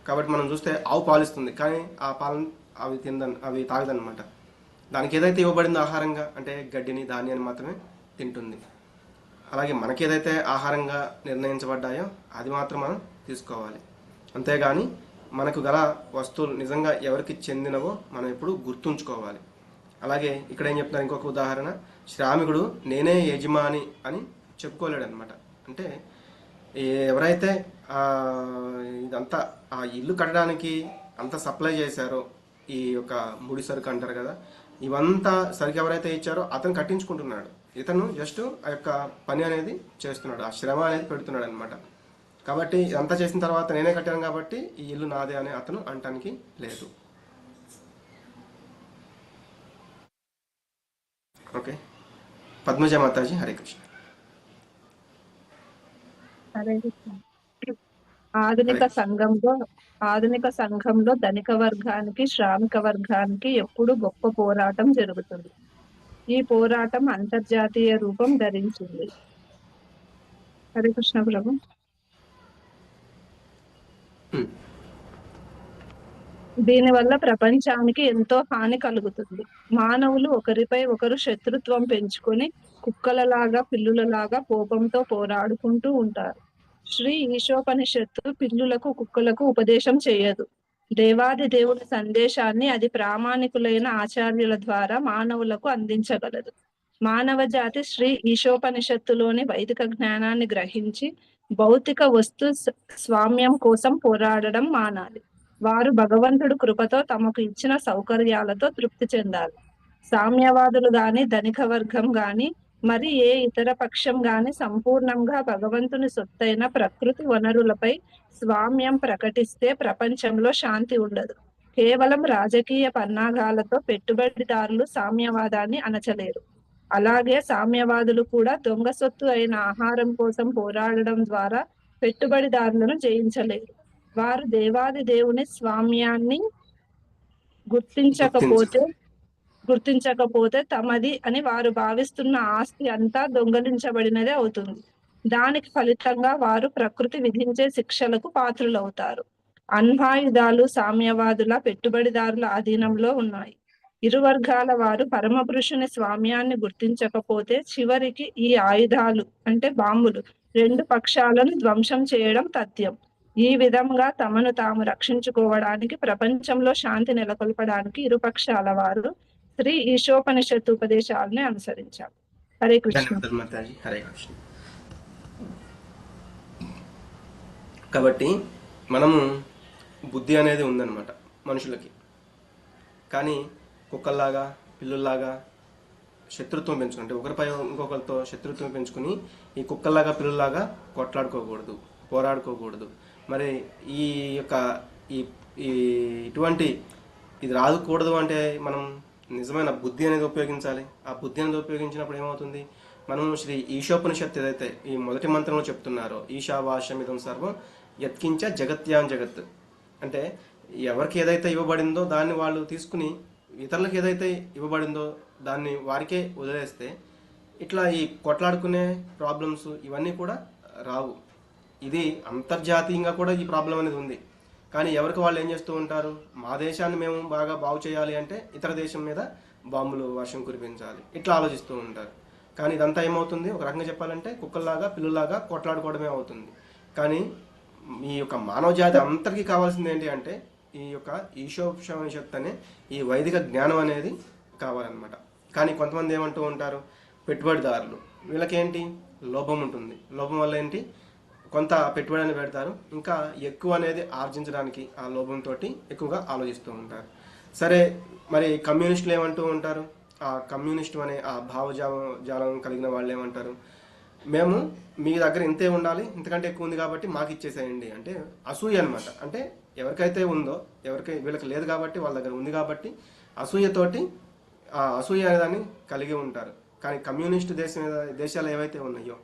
కాబట్టి మనం చూస్తే ఆవు పాలిస్తుంది, కానీ ఆ పాలను అవి తాగదన్నమాట. దానికి ఏదైతే ఇవ్వబడిందో ఆహారంగా అంటే గడ్డిని, ధాన్యాన్ని మాత్రమే తింటుంది. అలాగే మనకి ఏదైతే ఆహారంగా నిర్ణయించబడ్డాయో అది మాత్రం మనం తీసుకోవాలి. అంతేగాని మనకు గల వస్తువులు నిజంగా ఎవరికి చెందినవో మనం ఎప్పుడు గుర్తుంచుకోవాలి. అలాగే ఇక్కడ ఏం చెప్తున్నారు, ఇంకొక ఉదాహరణ, శ్రామికుడు నేనే యజమాని అని చెప్పుకోలేడు అనమాట. అంటే ఎవరైతే ఇదంతా ఆ ఇల్లు కట్టడానికి అంత సప్లై చేశారో, ఈ యొక్క ముడి సరుకు అంటారు కదా, ఇవంతా సరుకు ఎవరైతే ఇచ్చారో అతను కట్టించుకుంటున్నాడు. ఇతను జస్ట్ ఆ యొక్క పని అనేది చేస్తున్నాడు, ఆ శ్రమ అనేది పెడుతున్నాడు అనమాట. కాబట్టి ఇదంతా చేసిన తర్వాత నేనే కట్టాను కాబట్టి ఈ ఇల్లు నాదే అని అతను అంటానికి లేదు. ఓకే, పద్మజ మాతాజీ, హరే కృష్ణ. హరే కృష్ణ. ఆధునిక సంఘంలో ధనిక వర్గానికి, శ్రామిక వర్గానికి ఎప్పుడు గొప్ప పోరాటం జరుగుతుంది. ఈ పోరాటం అంతర్జాతీయ రూపం ధరించింది. హరే కృష్ణ ప్రభు. దీనివల్ల ప్రపంచానికి ఎంతో హాని కలుగుతుంది. మానవులు ఒకరిపై ఒకరు శత్రుత్వం పెంచుకొని కుక్కలలాగా, పిల్లులలాగా కోపంతో పోరాడుకుంటూ ఉంటారు. శ్రీ ఈశోపనిషత్తు పిల్లులకు, కుక్కలకు ఉపదేశం చేయదు. దేవాది దేవుడి సందేశాన్ని అది ప్రామాణికులైన ఆచార్యుల ద్వారా మానవులకు అందించగలదు. మానవ జాతి శ్రీ ఈశోపనిషత్తులోని వైదిక జ్ఞానాన్ని గ్రహించి భౌతిక వస్తు స్వామ్యం కోసం పోరాడడం మానాలి. వారు భగవంతుడు కృపతో తమకు ఇచ్చిన సౌకర్యాలతో తృప్తి చెందాలి. సామ్యవాదులు గాని, ధనిక వర్గం గాని, మరి ఏ ఇతర పక్షం గాని సంపూర్ణంగా భగవంతుని సొత్తైన ప్రకృతి వనరులపై స్వామ్యం ప్రకటిస్తే ప్రపంచంలో శాంతి ఉండదు. కేవలం రాజకీయ పన్నాగాలతో పెట్టుబడిదారులు సామ్యవాదాన్ని అణచలేరు. అలాగే సామ్యవాదులు కూడా దొంగ సొత్తు అయిన ఆహారం కోసం పోరాడడం ద్వారా పెట్టుబడిదారులను జయించలేరు. వారు దేవాది దేవుని స్వామ్యాన్ని గుర్తించకపోతే తమది అని వారు భావిస్తున్న ఆస్తి అంతా దొంగలించబడినదే అవుతుంది. దానికి ఫలితంగా వారు ప్రకృతి విధించే శిక్షలకు పాత్రులవుతారు. అణ్వాయుధాలు సామ్యవాదుల, పెట్టుబడిదారుల అధీనంలో ఉన్నాయి. ఇరు వర్గాల వారు పరమపురుషుని స్వామ్యాన్ని గుర్తించకపోతే చివరికి ఈ ఆయుధాలు అంటే బాంబులు రెండు పక్షాలను ధ్వంసం చేయడం తథ్యం. ఈ విధంగా తమను తాము రక్షించుకోవడానికి, ప్రపంచంలో శాంతి నెలకొల్పడానికి ఇరుపక్షాల వారు శ్రీ ఈశోపనిషత్తు ఉపదేశాలని అనుసరించారు. హరే కృష్ణ. ధన్యవాదాలు మాతాజీ. హరే కృష్ణ. కాబట్టి మనము బుద్ధి అనేది ఉందన్నమాట మనుషులకి. కానీ కుక్కల్లాగా పిల్లుల్లాగా శత్రుత్వం పెంచుకుని, అంటే ఒకరిపై ఇంకొకరితో శత్రుత్వం పెంచుకుని ఈ కుక్కల్లాగా పిల్లుల్లాగా కొట్లాడుకోకూడదు, పోరాడుకోకూడదు. మరి ఈ యొక్క ఇటువంటి ఇది రాదుకూడదు అంటే మనం నిజమైన బుద్ధి అనేది ఉపయోగించాలి. ఆ బుద్ధి అనేది ఉపయోగించినప్పుడు ఏమవుతుంది, మనం శ్రీ ఈశోపనిషత్తు ఏదైతే ఈ మొదటి మంత్రంలో చెప్తున్నారో, ఈశావాస్యమిదం సర్వం యత్కించ జగత్యాం జగత్, అంటే ఎవరికి ఏదైతే ఇవ్వబడిందో దాన్ని వాళ్ళు తీసుకుని ఇతరులకు ఏదైతే ఇవ్వబడిందో దాన్ని వారికే వదిలేస్తే ఇట్లా ఈ కొట్లాడుకునే ప్రాబ్లమ్స్ ఇవన్నీ కూడా రావు. ఇది అంతర్జాతీయంగా కూడా ఈ ప్రాబ్లం అనేది ఉంది. కానీ ఎవరికి వాళ్ళు ఏం చేస్తూ ఉంటారు, మా దేశాన్ని మేము బాగా బాగు చేయాలి అంటే ఇతర దేశం మీద బాంబులు వర్షం కురిపించాలి, ఇట్లా ఆలోచిస్తూ ఉంటారు. కానీ ఇదంతా ఏమవుతుంది, ఒక రకంగా చెప్పాలంటే కుక్కల్లాగా పిల్లులాగా కొట్లాడుకోవడమే అవుతుంది. కానీ ఈ యొక్క మానవ జాతి అంతటికీ కావాల్సింది ఏంటి అంటే ఈ యొక్క ఈశోపనిషత్తు అనే ఈ వైదిక జ్ఞానం అనేది కావాలన్నమాట. కానీ కొంతమంది ఏమంటూ ఉంటారు, పెట్టుబడిదారులు, వీళ్ళకేంటి లోభం ఉంటుంది. లోభం వల్ల ఏంటి, కొంత పెట్టుబడిని పెడతారు, ఇంకా ఎక్కువ అనేది ఆర్జించడానికి ఆ లోభంతో ఎక్కువగా ఆలోచిస్తూ ఉంటారు. సరే, మరి కమ్యూనిస్టులు ఏమంటూ ఉంటారు, ఆ కమ్యూనిస్టు అనే ఆ భావజాలం కలిగిన వాళ్ళు ఏమంటారు, మేము మీ దగ్గర ఇంతే ఉండాలి, ఇంతకంటే ఎక్కువ ఉంది కాబట్టి మాకు ఇచ్చేసేయండి. అంటే అసూయ అనమాట. అంటే ఎవరికైతే ఉందో, వీళ్ళకి లేదు కాబట్టి వాళ్ళ దగ్గర ఉంది కాబట్టి అసూయతోటి ఆ అసూయ అనేదాన్ని కలిగి ఉంటారు. కానీ కమ్యూనిస్టు దేశాలు ఏవైతే ఉన్నాయో,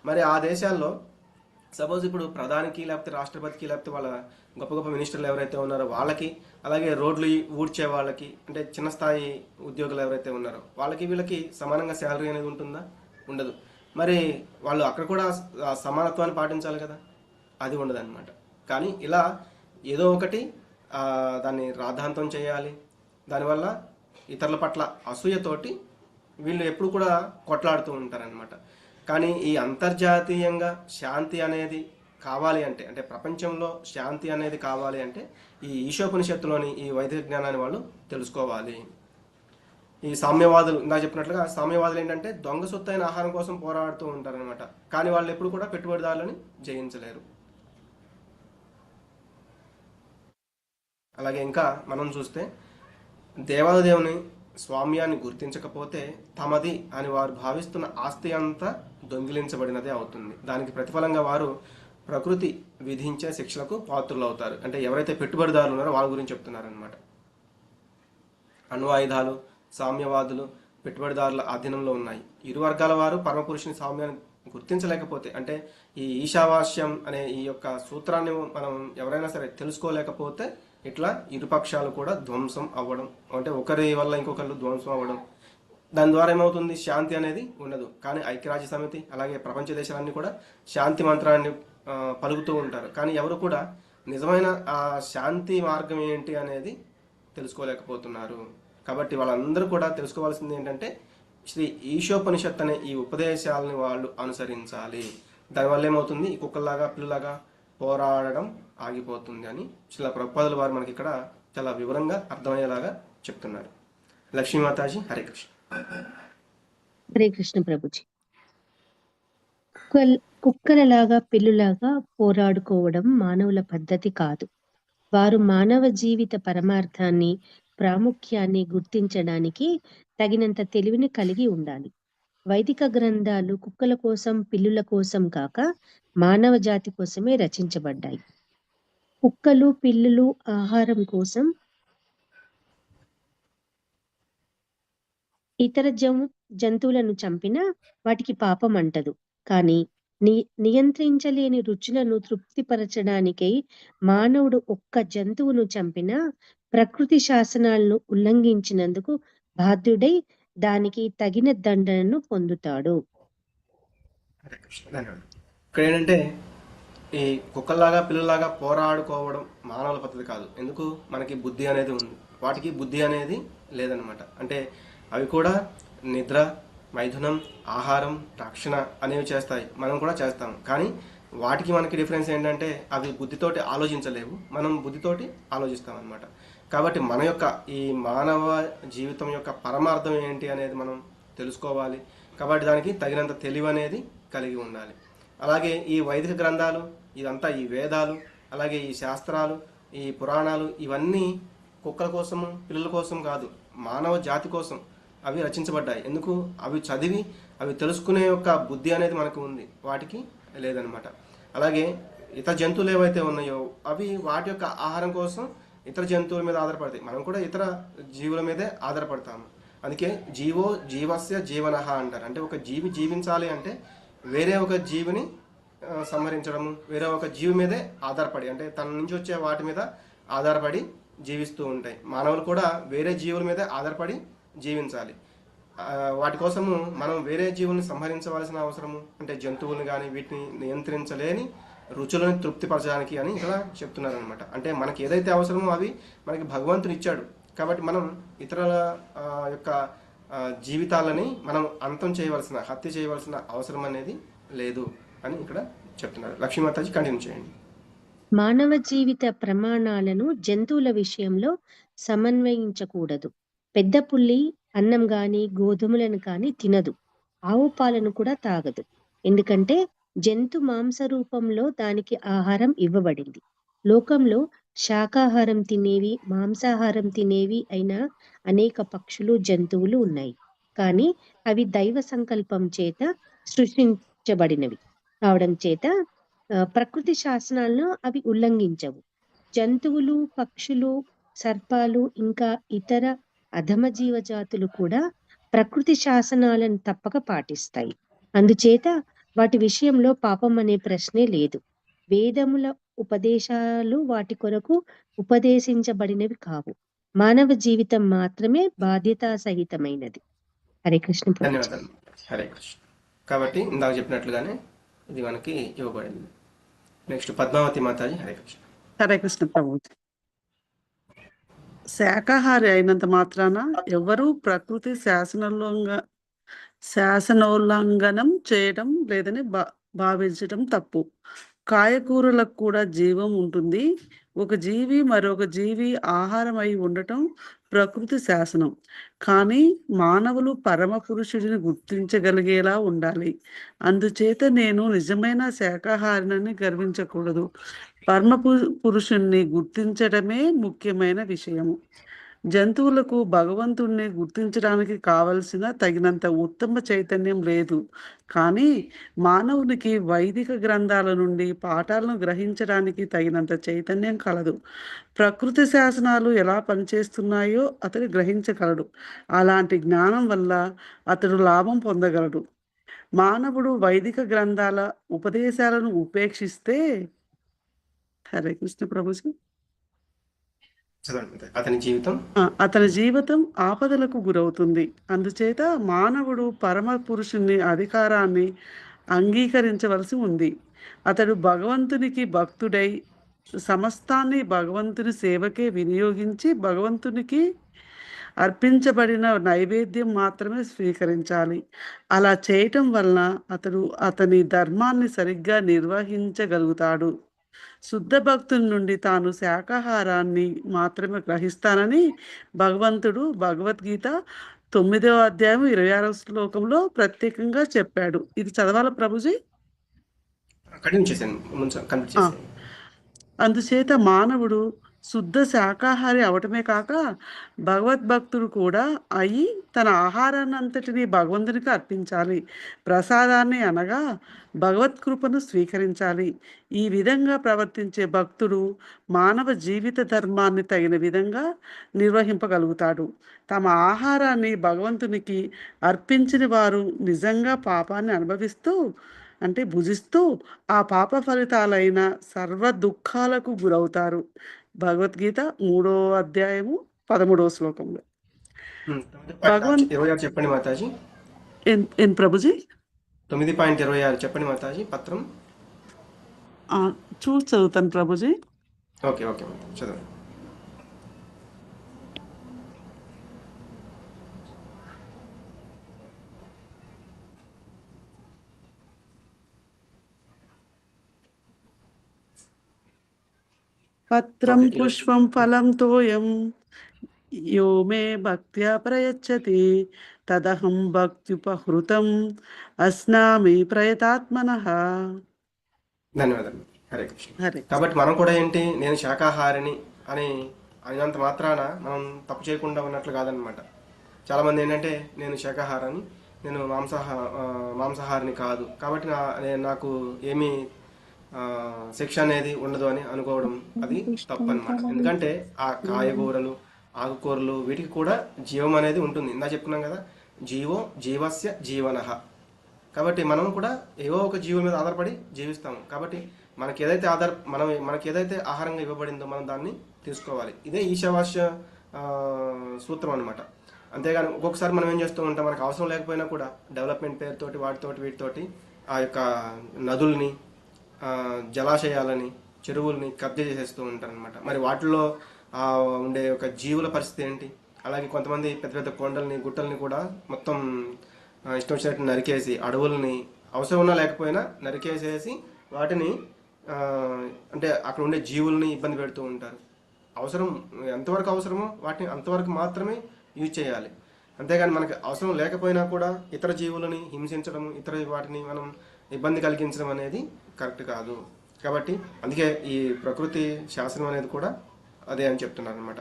మరి ఆ దేశాల్లో సపోజ్ ఇప్పుడు ప్రధానికి లేకపోతే రాష్ట్రపతికి లేకపోతే వాళ్ళ గొప్ప గొప్ప మినిస్టర్లు ఎవరైతే ఉన్నారో వాళ్ళకి, అలాగే రోడ్లు ఊడ్చే వాళ్ళకి, అంటే చిన్న స్థాయి ఉద్యోగులు ఎవరైతే ఉన్నారో వాళ్ళకి వీళ్ళకి సమానంగా శాలరీ అనేది ఉంటుందా? ఉండదు. మరి వాళ్ళు అక్కడ కూడా సమానత్వాన్ని పాటించాలి కదా, అది ఉండదన్నమాట. కానీ ఇలా ఏదో ఒకటి దాన్ని రాద్ధాంతం చేయాలి, దానివల్ల ఇతరుల పట్ల అసూయతోటి వీళ్ళు ఎప్పుడు కూడా కొట్లాడుతూ ఉంటారనమాట. కానీ ఈ అంతర్జాతీయంగా శాంతి అనేది కావాలి అంటే, అంటే ప్రపంచంలో శాంతి అనేది కావాలి అంటే ఈ ఈశోపనిషత్తులోని ఈ వైదిక జ్ఞానాన్ని వాళ్ళు తెలుసుకోవాలి. ఈ సామ్యవాదులు ఇందాక చెప్పినట్లుగా సామ్యవాదులు ఏంటంటే దొంగ సొత్తైన ఆహారం కోసం పోరాడుతూ ఉంటారనమాట. కానీ వాళ్ళు ఎప్పుడు కూడా పెట్టుబడిదారులని జయించలేరు. అలాగే ఇంకా మనం చూస్తే దేవాదేవుని స్వామ్యాన్ని గుర్తించకపోతే తమది అని వారు భావిస్తున్న ఆస్తి అంతా దొంగిలించబడినదే అవుతుంది. దానికి ప్రతిఫలంగా వారు ప్రకృతి విధించే శిక్షలకు పాత్రులు అవుతారు. అంటే ఎవరైతే పెట్టుబడిదారులు ఉన్నారో వాళ్ళ గురించి చెప్తున్నారనమాట. అణ్వాయుధాలు, సామ్యవాదులు పెట్టుబడిదారుల ఆధీనంలో ఉన్నాయి. ఇరు వర్గాల వారు పరమపురుషుని సామ్యాన్ని గుర్తించలేకపోతే, అంటే ఈ ఈశావాస్యం అనే ఈ యొక్క సూత్రాన్ని మనం ఎవరైనా సరే తెలుసుకోలేకపోతే ఇట్లా ఇరుపక్షాలు కూడా ధ్వంసం అవ్వడం, అంటే ఒకరి వల్ల ఇంకొకరు ధ్వంసం అవ్వడం, దాని ద్వారా ఏమవుతుంది, శాంతి అనేది ఉండదు. కానీ ఐక్యరాజ్య సమితి అలాగే ప్రపంచ దేశాలన్నీ కూడా శాంతి మంత్రాన్ని పలుకుతూ ఉంటారు. కానీ ఎవరు కూడా నిజమైన ఆ శాంతి మార్గం ఏంటి అనేది తెలుసుకోలేకపోతున్నారు. కాబట్టి వాళ్ళందరూ కూడా తెలుసుకోవాల్సింది ఏంటంటే శ్రీ ఈశోపనిషత్ అనే ఈ ఉపదేశాలని వాళ్ళు అనుసరించాలి. దానివల్ల ఏమవుతుంది, ఈ కుక్కల్లాగా పిల్లలాగా పోరాడడం ఆగిపోతుంది అని శ్రీల ప్రభుపాదుల వారు మనకి ఇక్కడ చాలా వివరంగా అర్థమయ్యేలాగా చెప్తున్నారు. లక్ష్మీమాతాజీ. హరే కృష్ణ. హరే కృష్ణ ప్రభుజీ. కుక్కలలాగా పిల్లులాగా పోరాడుకోవడం మానవుల పద్ధతి కాదు. వారు మానవ జీవిత పరమార్థాన్ని, ప్రాముఖ్యాన్ని గుర్తించడానికి తగినంత తెలివిని కలిగి ఉండాలి. వైదిక గ్రంథాలు కుక్కల కోసం, పిల్లుల కోసం కాక మానవ జాతి కోసమే రచించబడ్డాయి. కుక్కలు, పిల్లులు ఆహారం కోసం ఇతర జంతువులను చంపినా వాటికి పాపం అంటదు. కానీ నియంత్రించలేని రుచులను తృప్తిపరచడానికై మానవుడు ఒక్క జంతువును చంపినా ప్రకృతి శాసనాలను ఉల్లంఘించినందుకు బాధ్యుడై దానికి తగిన దండనను పొందుతాడు. ఇక్కడ ఏంటంటే ఈ కుక్కల్లాగా పిల్లలాగా పోరాడుకోవడం మానవుల పద్ధతి కాదు. ఎందుకు, మనకి బుద్ధి అనేది ఉంది, వాటికి బుద్ధి అనేది లేదనమాట. అంటే అవి కూడా నిద్ర, మైథునం, ఆహారం, రక్షణ అనేవి చేస్తాయి, మనం కూడా చేస్తాం. కానీ వాటికి మనకి డిఫరెన్స్ ఏంటంటే అవి బుద్ధితోటి ఆలోచించలేవు, మనం బుద్ధితోటి ఆలోచిస్తాం అన్నమాట. కాబట్టి మన యొక్క ఈ మానవ జీవితం యొక్క పరమార్థం ఏంటి అనేది మనం తెలుసుకోవాలి. కాబట్టి దానికి తగినంత తెలివి అనేది కలిగి ఉండాలి. అలాగే ఈ వైదిక గ్రంథాలు, ఇదంతా ఈ వేదాలు, అలాగే ఈ శాస్త్రాలు, ఈ పురాణాలు, ఇవన్నీ కుక్కల కోసము, పిల్లల కోసం కాదు, మానవ జాతి కోసం అవి రచించబడ్డాయి. ఎందుకు? అవి చదివి అవి తెలుసుకునే యొక్క బుద్ధి అనేది మనకు ఉంది, వాటికి లేదనమాట. అలాగే ఇతర జంతువులు ఏవైతే ఉన్నాయో అవి వాటి యొక్క ఆహారం కోసం ఇతర జంతువుల మీద ఆధారపడతాయి, మనం కూడా ఇతర జీవుల మీదే ఆధారపడతాము. అందుకే జీవో జీవస్య జీవనః అంటారు. అంటే ఒక జీవి జీవించాలి అంటే వేరే ఒక జీవిని సంహరించడము, వేరే ఒక జీవి మీదే ఆధారపడి, అంటే తన నుంచి వచ్చే వాటి మీద ఆధారపడి జీవిస్తూ ఉంటాయి. మానవులు కూడా వేరే జీవుల మీదే ఆధారపడి జీవించాలి. వాటి కోసము మనం వేరే జీవుల్ని సంహరించవలసిన అవసరము, అంటే జంతువులను కానీ వీటిని నియంత్రించలేని రుచులను తృప్తిపరచడానికి అని ఇక్కడ చెప్తున్నారు అనమాట. అంటే మనకి ఏదైతే అవసరమో అవి మనకి భగవంతుడు ఇచ్చాడు. కాబట్టి మనం ఇతరుల యొక్క జీవితాలని మనం అంతం చేయవలసిన, హత్య చేయవలసిన అవసరం అనేది లేదు అని ఇక్కడ చెప్తున్నారు. లక్ష్మీమాతాజీ కంటిన్యూ చేయండి. మానవ జీవిత ప్రమాణాలను జంతువుల విషయంలో సమన్వయించకూడదు. పెద్ద పుల్లి అన్నం గాని గోధుమలను కాని తినదు, ఆవు పాలను కూడా తాగదు. ఎందుకంటే జంతు మాంస రూపంలో దానికి ఆహారం ఇవ్వబడింది. లోకంలో శాకాహారం తినేవి, మాంసాహారం తినేవి అయిన అనేక పక్షులు, జంతువులు ఉన్నాయి. కానీ అవి దైవ సంకల్పం చేత సృష్టించబడినవి కావడం చేత ప్రకృతి శాసనాలను అవి ఉల్లంఘించవు. జంతువులు, పక్షులు, సర్పాలు ఇంకా ఇతర అధమ జీవజాతులు కూడా ప్రకృతి శాసనాలను తప్పక పాటిస్తాయి. అందుచేత వాటి విషయంలో పాపం అనే ప్రశ్నే లేదు. వేదముల ఉపదేశాలు వాటి కొరకు ఉపదేశించబడినవి కావు. మానవ జీవితం మాత్రమే బాధ్యతా సహితమైనది. హరే కృష్ణ. ధన్యవాదాలు. హరే కృష్ణ. కాబట్టి ఇందాక చెప్పినట్లుగానే ఇది మనకి ఇవ్వబడింది. నెక్స్ట్ పద్మావతి మాతాజీ. హరే కృష్ణ. హరే కృష్ణ ప్రభుజీ. శాకాహారి అయినంత మాత్రాన ఎవరు ప్రకృతి శాసనోల్లంఘనం చేయడం లేదని భావించడం తప్పు. కాయకూరలకు కూడా జీవం ఉంటుంది. ఒక జీవి మరొక జీవి ఆహారం అయి ఉండటం ప్రకృతి శాసనం. కానీ మానవులు పరమ పురుషుడిని గుర్తించగలిగేలా ఉండాలి. అందుచేత నేను నిజమైన శాకాహారిని గర్వించకూడదు. పరమ పురుషుణ్ణి గుర్తించడమే ముఖ్యమైన విషయము. జంతువులకు భగవంతుణ్ణి గుర్తించడానికి కావలసిన తగినంత ఉత్తమ చైతన్యం లేదు. కానీ మానవునికి వైదిక గ్రంథాల నుండి పాఠాలను గ్రహించడానికి తగినంత చైతన్యం కలదు. ప్రకృతి శాసనాలు ఎలా పనిచేస్తున్నాయో అతడు గ్రహించగలడు. అలాంటి జ్ఞానం వల్ల అతడు లాభం పొందగలడు. మానవుడు వైదిక గ్రంథాల ఉపదేశాలను ఉపేక్షిస్తే, హరే కృష్ణ ప్రభుజీ, అతని జీవితం ఆపదలకు గురవుతుంది. అందుచేత మానవుడు పరమ పురుషుని అధికారాన్ని అంగీకరించవలసి ఉంది. అతడు భగవంతునికి భక్తుడై సమస్తాన్ని భగవంతుని సేవకే వినియోగించి భగవంతునికి అర్పించబడిన నైవేద్యం మాత్రమే స్వీకరించాలి. అలా చేయటం వలన అతడు అతని ధర్మాన్ని సరిగ్గా నిర్వహించగలుగుతాడు. శుద్ధ భక్తుల నుండి తాను శాకాహారాన్ని మాత్రమే గ్రహిస్తానని భగవంతుడు భగవద్గీత 9వ అధ్యాయం 26వ శ్లోకంలో ప్రత్యేకంగా చెప్పాడు. ఇది చదవాల ప్రభుజీ? అందుచేత మానవుడు శుద్ధ శాకాహారి అవటమే కాక భగవద్భక్తుడు కూడా అయి తన ఆహారాన్ని అంతటినీ భగవంతునికి అర్పించాలి. ప్రసాదాన్ని అనగా భగవత్కృపను స్వీకరించాలి. ఈ విధంగా ప్రవర్తించే భక్తుడు మానవ జీవిత ధర్మాన్ని తగిన విధంగా నిర్వహింపగలుగుతాడు. తమ ఆహారాన్ని భగవంతునికి అర్పించిన వారు నిజంగా పాపాన్ని అనుభవిస్తూ, అంటే భుజిస్తూ, ఆ పాప ఫలితాలైన సర్వ దుఃఖాలకు గురవుతారు. భగవద్గీత 3వ అధ్యాయము 13వ శ్లోకంలో. చెప్పండి మాతాజీ. ఏం ప్రభుజీ? 9.26 చెప్పండి మాతాజీ. పత్రం చూసి చదువుతాను ప్రభుజీ. ఓకే ఓకే చదవండి. పత్రం ఓకే, పుష్పం ఫలం తోయం యో మే భక్త్యా ప్రయచ్చతి తదహం భక్త్యుపహృతం అస్నామి ప్రయతాత్మనః. ధన్యవాదాలు. హరే కృష్ణ. హరే కాబట్టి మనం కూడా ఏంటి, నేను శాకాహారిని అని అయినంత మాత్రాన మనం తప్పు చేయకుండా ఉన్నట్లు కాదనమాట. చాలామంది ఏంటంటే నేను శాకాహారాన్ని, నేను మాంసాహారిని కాదు, కాబట్టి నాకు ఏమీ శిక్ష అనేది ఉండదు అని అనుకోవడం అది తప్పు అనమాట. ఎందుకంటే ఆ కాయగూరలు, ఆకుకూరలు వీటికి కూడా జీవం అనేది ఉంటుంది. ఇందా చెప్పుకున్నాం కదా, జీవస్య జీవనః. కాబట్టి మనం కూడా ఏవో ఒక జీవం మీద ఆధారపడి జీవిస్తాము. కాబట్టి మనకి ఏదైతే ఆహారంగా ఇవ్వబడిందో మనం దాన్ని తీసుకోవాలి. ఇదే ఈశావాస్య సూత్రం అనమాట. అంతేగాని ఒక్కొక్కసారి మనం ఏం చేస్తూ ఉంటాం, మనకు అవసరం లేకపోయినా కూడా డెవలప్మెంట్ పేరుతోటి వీటితోటి ఆ యొక్క నదుల్ని, జలాశయాలని, చెరువుల్ని కబ్జా చేసేస్తూ ఉంటారు అనమాట. మరి వాటిల్లో ఉండే ఒక జీవుల పరిస్థితి ఏంటి? అలాగే కొంతమంది పెద్ద పెద్ద కొండల్ని, గుట్టల్ని కూడా మొత్తం ఇష్టం వచ్చినట్టు నరికేసి, అడవుల్ని అవసరం ఉన్నా లేకపోయినా నరికేసేసి వాటిని అంటే అక్కడ ఉండే జీవుల్ని ఇబ్బంది పెడుతూ ఉంటారు. ఎంతవరకు అవసరమో వాటిని అంతవరకు మాత్రమే యూజ్ చేయాలి. అంతేగాని మనకి అవసరం లేకపోయినా కూడా ఇతర జీవులని హింసించడం, ఇతర వాటిని మనం ఇబ్బంది కలిగించడం అనేది కరెక్ట్ కాదు. కాబట్టి అందుకే ఈ ప్రకృతి శాస్త్రం అనేది కూడా అదే అని చెప్తున్నారు అనమాట.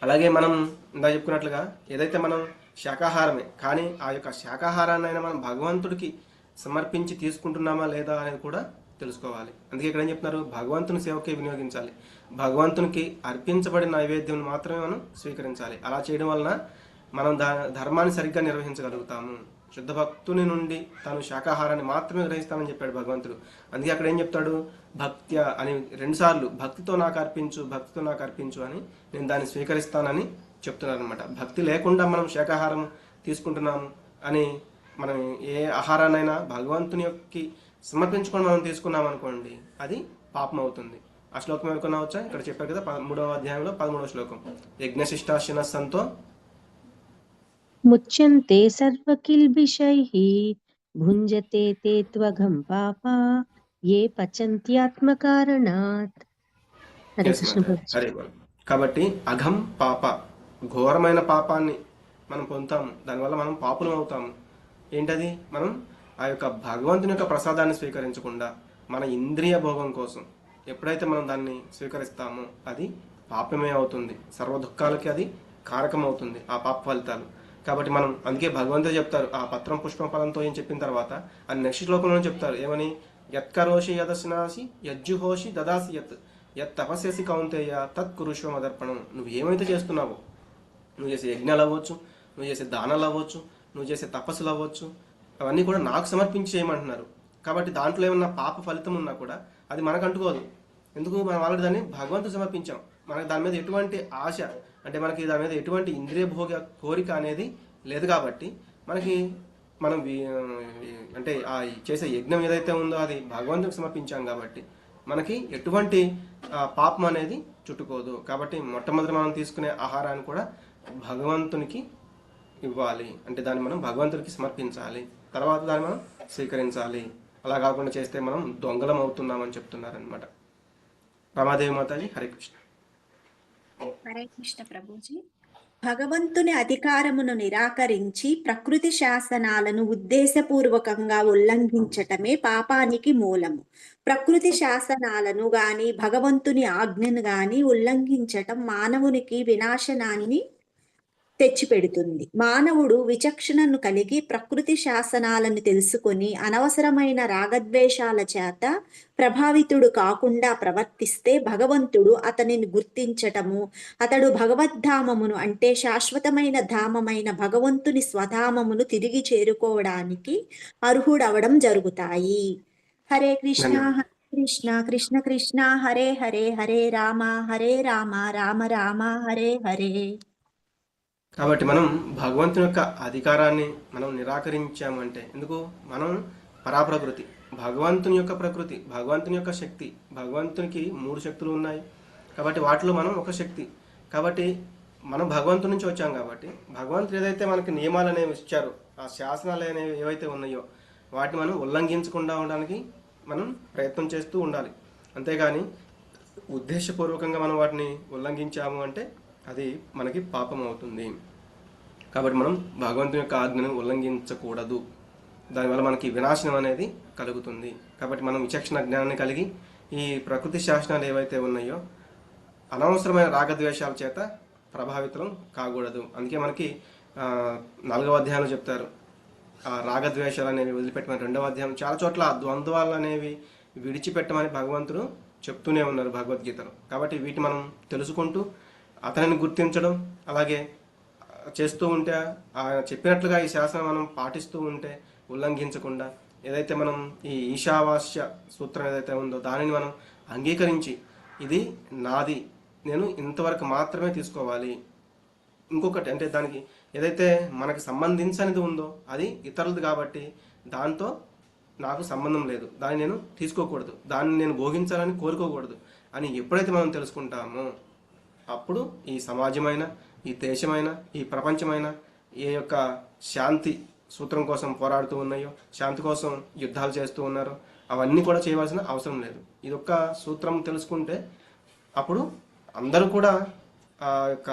అలాగే మనం ఇందా చెప్పుకున్నట్లుగా ఏదైతే మనం శాకాహారమే, కానీ ఆ యొక్క శాకాహారాన్ని అయినా మనం భగవంతుడికి సమర్పించి తీసుకుంటున్నామా లేదా అనేది కూడా తెలుసుకోవాలి. అందుకే ఇక్కడ ఏం చెప్తున్నారు, భగవంతుని సేవకే వినియోగించాలి, భగవంతునికి అర్పించబడిన నైవేద్యం మాత్రమే మనం స్వీకరించాలి. అలా చేయడం వలన మనం ధర్మాన్ని సరిగ్గా నిర్వహించగలుగుతాము. శుద్ధ భక్తుని నుండి తాను శాకాహారాన్ని మాత్రమే గ్రహిస్తానని చెప్పాడు భగవంతుడు. అందుకే అక్కడ ఏం చెప్తాడు, భక్త్య అని 2 సార్లు భక్తితో నాకు అర్పించు అని నేను దాన్ని స్వీకరిస్తానని చెప్తున్నారు అనమాట. భక్తి లేకుండా మనం శాకాహారం తీసుకుంటున్నాము అని, మనం ఏ ఆహారాన్నైనా భగవంతునికి సమర్పించుకొని మనం తీసుకున్నాం అనుకోండి, అది పాపం అవుతుంది. ఆ శ్లోకం ఎవరికన్నా వచ్చా? ఇక్కడ చెప్పారు కదా, 3వ అధ్యాయంలో 13వ శ్లోకం, యజ్ఞశిష్టాశిన సంతో ముచ్యంతే సర్వకిల్బిషైః భుంజతే తే త్వఘం పాపా ఏ పచంత్యాత్మకారణాత్. హరే కృష్ణ ప్రభుజీ. హరే బోల్. కాబట్టి అఘం పాప, ఘోరమైన పాపాన్ని మనం పొందుతాము. దానివల్ల మనం పాపులం అవుతాము. ఏంటది? మనం ఆ యొక్క భగవంతుని యొక్క ప్రసాదాన్ని స్వీకరించకుండా మన ఇంద్రియ భోగం కోసం ఎప్పుడైతే మనం దాన్ని స్వీకరిస్తామో అది పాపమే అవుతుంది. సర్వ దుఃఖాలకి అది కారకం అవుతుంది ఆ పాప ఫలితాలు. కాబట్టి మనం అందుకే భగవంతుడు చెప్తారు, ఆ పత్రం పుష్పం ఫలంతో ఏం చెప్పిన తర్వాత ఆ నెక్స్ట్ శ్లోకంలో చెప్తారు ఏమని, యత్కరోషి యదశనాసి యజ్జుహోషి దదాసి యత్ తపస్యసి కౌంతేయ తత్ కురుష్వ మదర్పణం. నువ్వు ఏమైతే చేస్తున్నావో, నువ్వు చేసే యజ్ఞాలు అవ్వచ్చు, నువ్వు చేసే దానాలు అవ్వచ్చు, నువ్వు చేసే తపస్సులు అవ్వచ్చు, అవన్నీ కూడా నాకు సమర్పించి చేయమంటున్నారు. కాబట్టి దాంట్లో ఏమన్నా పాప ఫలితం ఉన్నా కూడా అది మనకు అంటుకోదు. ఎందుకు? మనం ఆల్రెడీ దాన్ని భగవంతుడు సమర్పించాం. మనకు దాని మీద ఎటువంటి ఆశ, అంటే మనకి దాని మీద ఎటువంటి ఇంద్రియ భోగ కోరిక అనేది లేదు. కాబట్టి మనం అంటే ఆ చేసే యజ్ఞం ఏదైతే ఉందో అది భగవంతుడికి సమర్పించాం కాబట్టి మనకి ఎటువంటి పాపం అనేది చుట్టుకోదు. కాబట్టి మొట్టమొదటి మనం తీసుకునే ఆహారాన్ని కూడా భగవంతునికి ఇవ్వాలి, అంటే దాన్ని మనం భగవంతుడికి సమర్పించాలి, తర్వాత దాన్ని మనం స్వీకరించాలి. అలా కాకుండా చేస్తే మనం దొంగలం అవుతున్నామని చెప్తున్నారనమాట. రమాదేవి మాతాజీ, హరే కృష్ణ. హరే కృష్ణ ప్రభుజీ. భగవంతుని అధికారమును నిరాకరించి ప్రకృతి శాసనాలను ఉద్దేశపూర్వకంగా ఉల్లంఘించటమే పాపానికి మూలము. ప్రకృతి శాసనాలను గాని భగవంతుని ఆజ్ఞను గాని ఉల్లంఘించటం మానవునికి వినాశనాన్ని తెచ్చిపెడుతుంది. మానవుడు విచక్షణను కలిగి ప్రకృతి శాసనాలను తెలుసుకొని అనవసరమైన రాగద్వేషాల చేత ప్రభావితుడు కాకుండా ప్రవర్తిస్తే భగవంతుడు అతనిని గుర్తించటము, అతడు భగవద్ధామమును అంటే శాశ్వతమైన ధామమైన భగవంతుని స్వధామమును తిరిగి చేరుకోవడానికి అర్హుడవడం జరుగుతాయి. హరే కృష్ణ హరే కృష్ణ కృష్ణ కృష్ణ హరే హరే, హరే రామ రామ రామ హరే హరే. కాబట్టి మనం భగవంతుని యొక్క అధికారాన్ని మనం నిరాకరించామంటే ఎందుకు? మనం పరాప్రకృతి, భగవంతుని యొక్క ప్రకృతి, భగవంతుని యొక్క శక్తి, భగవంతునికి 3 శక్తులు ఉన్నాయి. కాబట్టి వాటిలో మనం ఒక శక్తి. కాబట్టి మనం భగవంతుని నుంచి వచ్చాం. కాబట్టి భగవంతుడు ఏదైతే మనకి నియమాలు అనేవి ఇచ్చారో, ఆ శాసనాలు అనేవి ఏవైతే ఉన్నాయో వాటిని మనం ఉల్లంఘించకుండా ఉండడానికి మనం ప్రయత్నం చేస్తూ ఉండాలి. అంతేగాని ఉద్దేశపూర్వకంగా మనం వాటిని ఉల్లంఘించాము అంటే అది మనకి పాపం అవుతుంది. కాబట్టి మనం భగవంతుని యొక్క ఆజ్ఞను ఉల్లంఘించకూడదు. దానివల్ల మనకి వినాశనం అనేది కలుగుతుంది. కాబట్టి మనం విచక్షణ జ్ఞానాన్ని కలిగి ఈ ప్రకృతి శాసనాలు ఏవైతే ఉన్నాయో అనవసరమైన రాగద్వేషాల చేత ప్రభావితం కాకూడదు. అందుకే మనకి 4వ అధ్యాయంలో చెప్తారు, ఆ రాగద్వేషాలు అనేవి వదిలిపెట్టమని. 2వ అధ్యాయం చాలా చోట్ల ఆ ద్వంద్వాలు అనేవి విడిచిపెట్టమని భగవంతుడు చెప్తూనే ఉన్నారు భగవద్గీతలో. కాబట్టి వీటిని మనం తెలుసుకుంటూ అతనిని గుర్తించడం, అలాగే చేస్తూ ఉంటే ఆయన చెప్పినట్లుగా ఈ శాసనం మనం పాటిస్తూ ఉంటే ఉల్లంఘించకుండా, ఏదైతే మనం ఈ ఈశావాస్య సూత్రం ఏదైతే ఉందో దానిని మనం అంగీకరించి ఇది నాది, నేను ఇంతవరకు మాత్రమే తీసుకోవాలి. ఇంకొకటి అంటే దానికి ఏదైతే మనకు సంబంధించనిది ఉందో అది ఇతరులది కాబట్టి దాంతో నాకు సంబంధం లేదు, దాన్ని నేను తీసుకోకూడదు, దాన్ని నేను భోగించాలని కోరుకోకూడదు అని ఎప్పుడైతే మనం తెలుసుకుంటామో అప్పుడు ఈ సమాజమైన, ఈ దేశమైన, ఈ ప్రపంచమైన ఏ యొక్క శాంతి సూత్రం కోసం పోరాడుతూ ఉన్నాయో, శాంతి కోసం యుద్ధాలు చేస్తూ ఉన్నారో అవన్నీ కూడా చేయవలసిన అవసరం లేదు. ఇదొక్క సూత్రం తెలుసుకుంటే అప్పుడు అందరూ కూడా ఆ యొక్క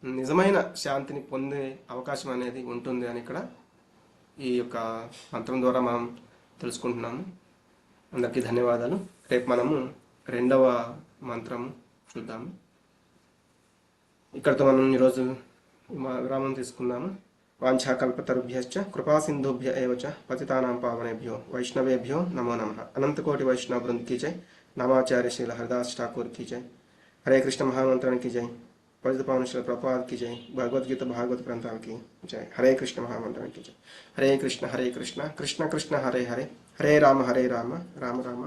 నిజమైన శాంతిని పొందే అవకాశం అనేది ఉంటుంది అని ఇక్కడ ఈ యొక్క మంత్రం ద్వారా మనం తెలుసుకుంటున్నాము. అందరికీ ధన్యవాదాలు. రేపు మనము 2వ మంత్రం చూద్దాము. ఇక్కడితో మనం ఈరోజు విరామం తీసుకుందాము. వాంఛాకల్పతరుభ్యశ్చ కృపాసింధుభ్య ఏవ చ పతితానాం పావనేభ్యో వైష్ణవేభ్యో నమో నమః. అనంతకోటి వైష్ణవ వృంద్ की जय. नामाचार्य श्रील हरदास ठाकुर की जय. हरे कृष्ण महामंत्रण की जय. पतित पावन श्रील प्रभुपाद की जय. भगवद गीता भागवत ग्रंथाल की जय. हरे कृष्ण महामंत्रण की जय. हरे कृष्ण कृष्ण कृष्ण हरे हरे, हरे राम राम राम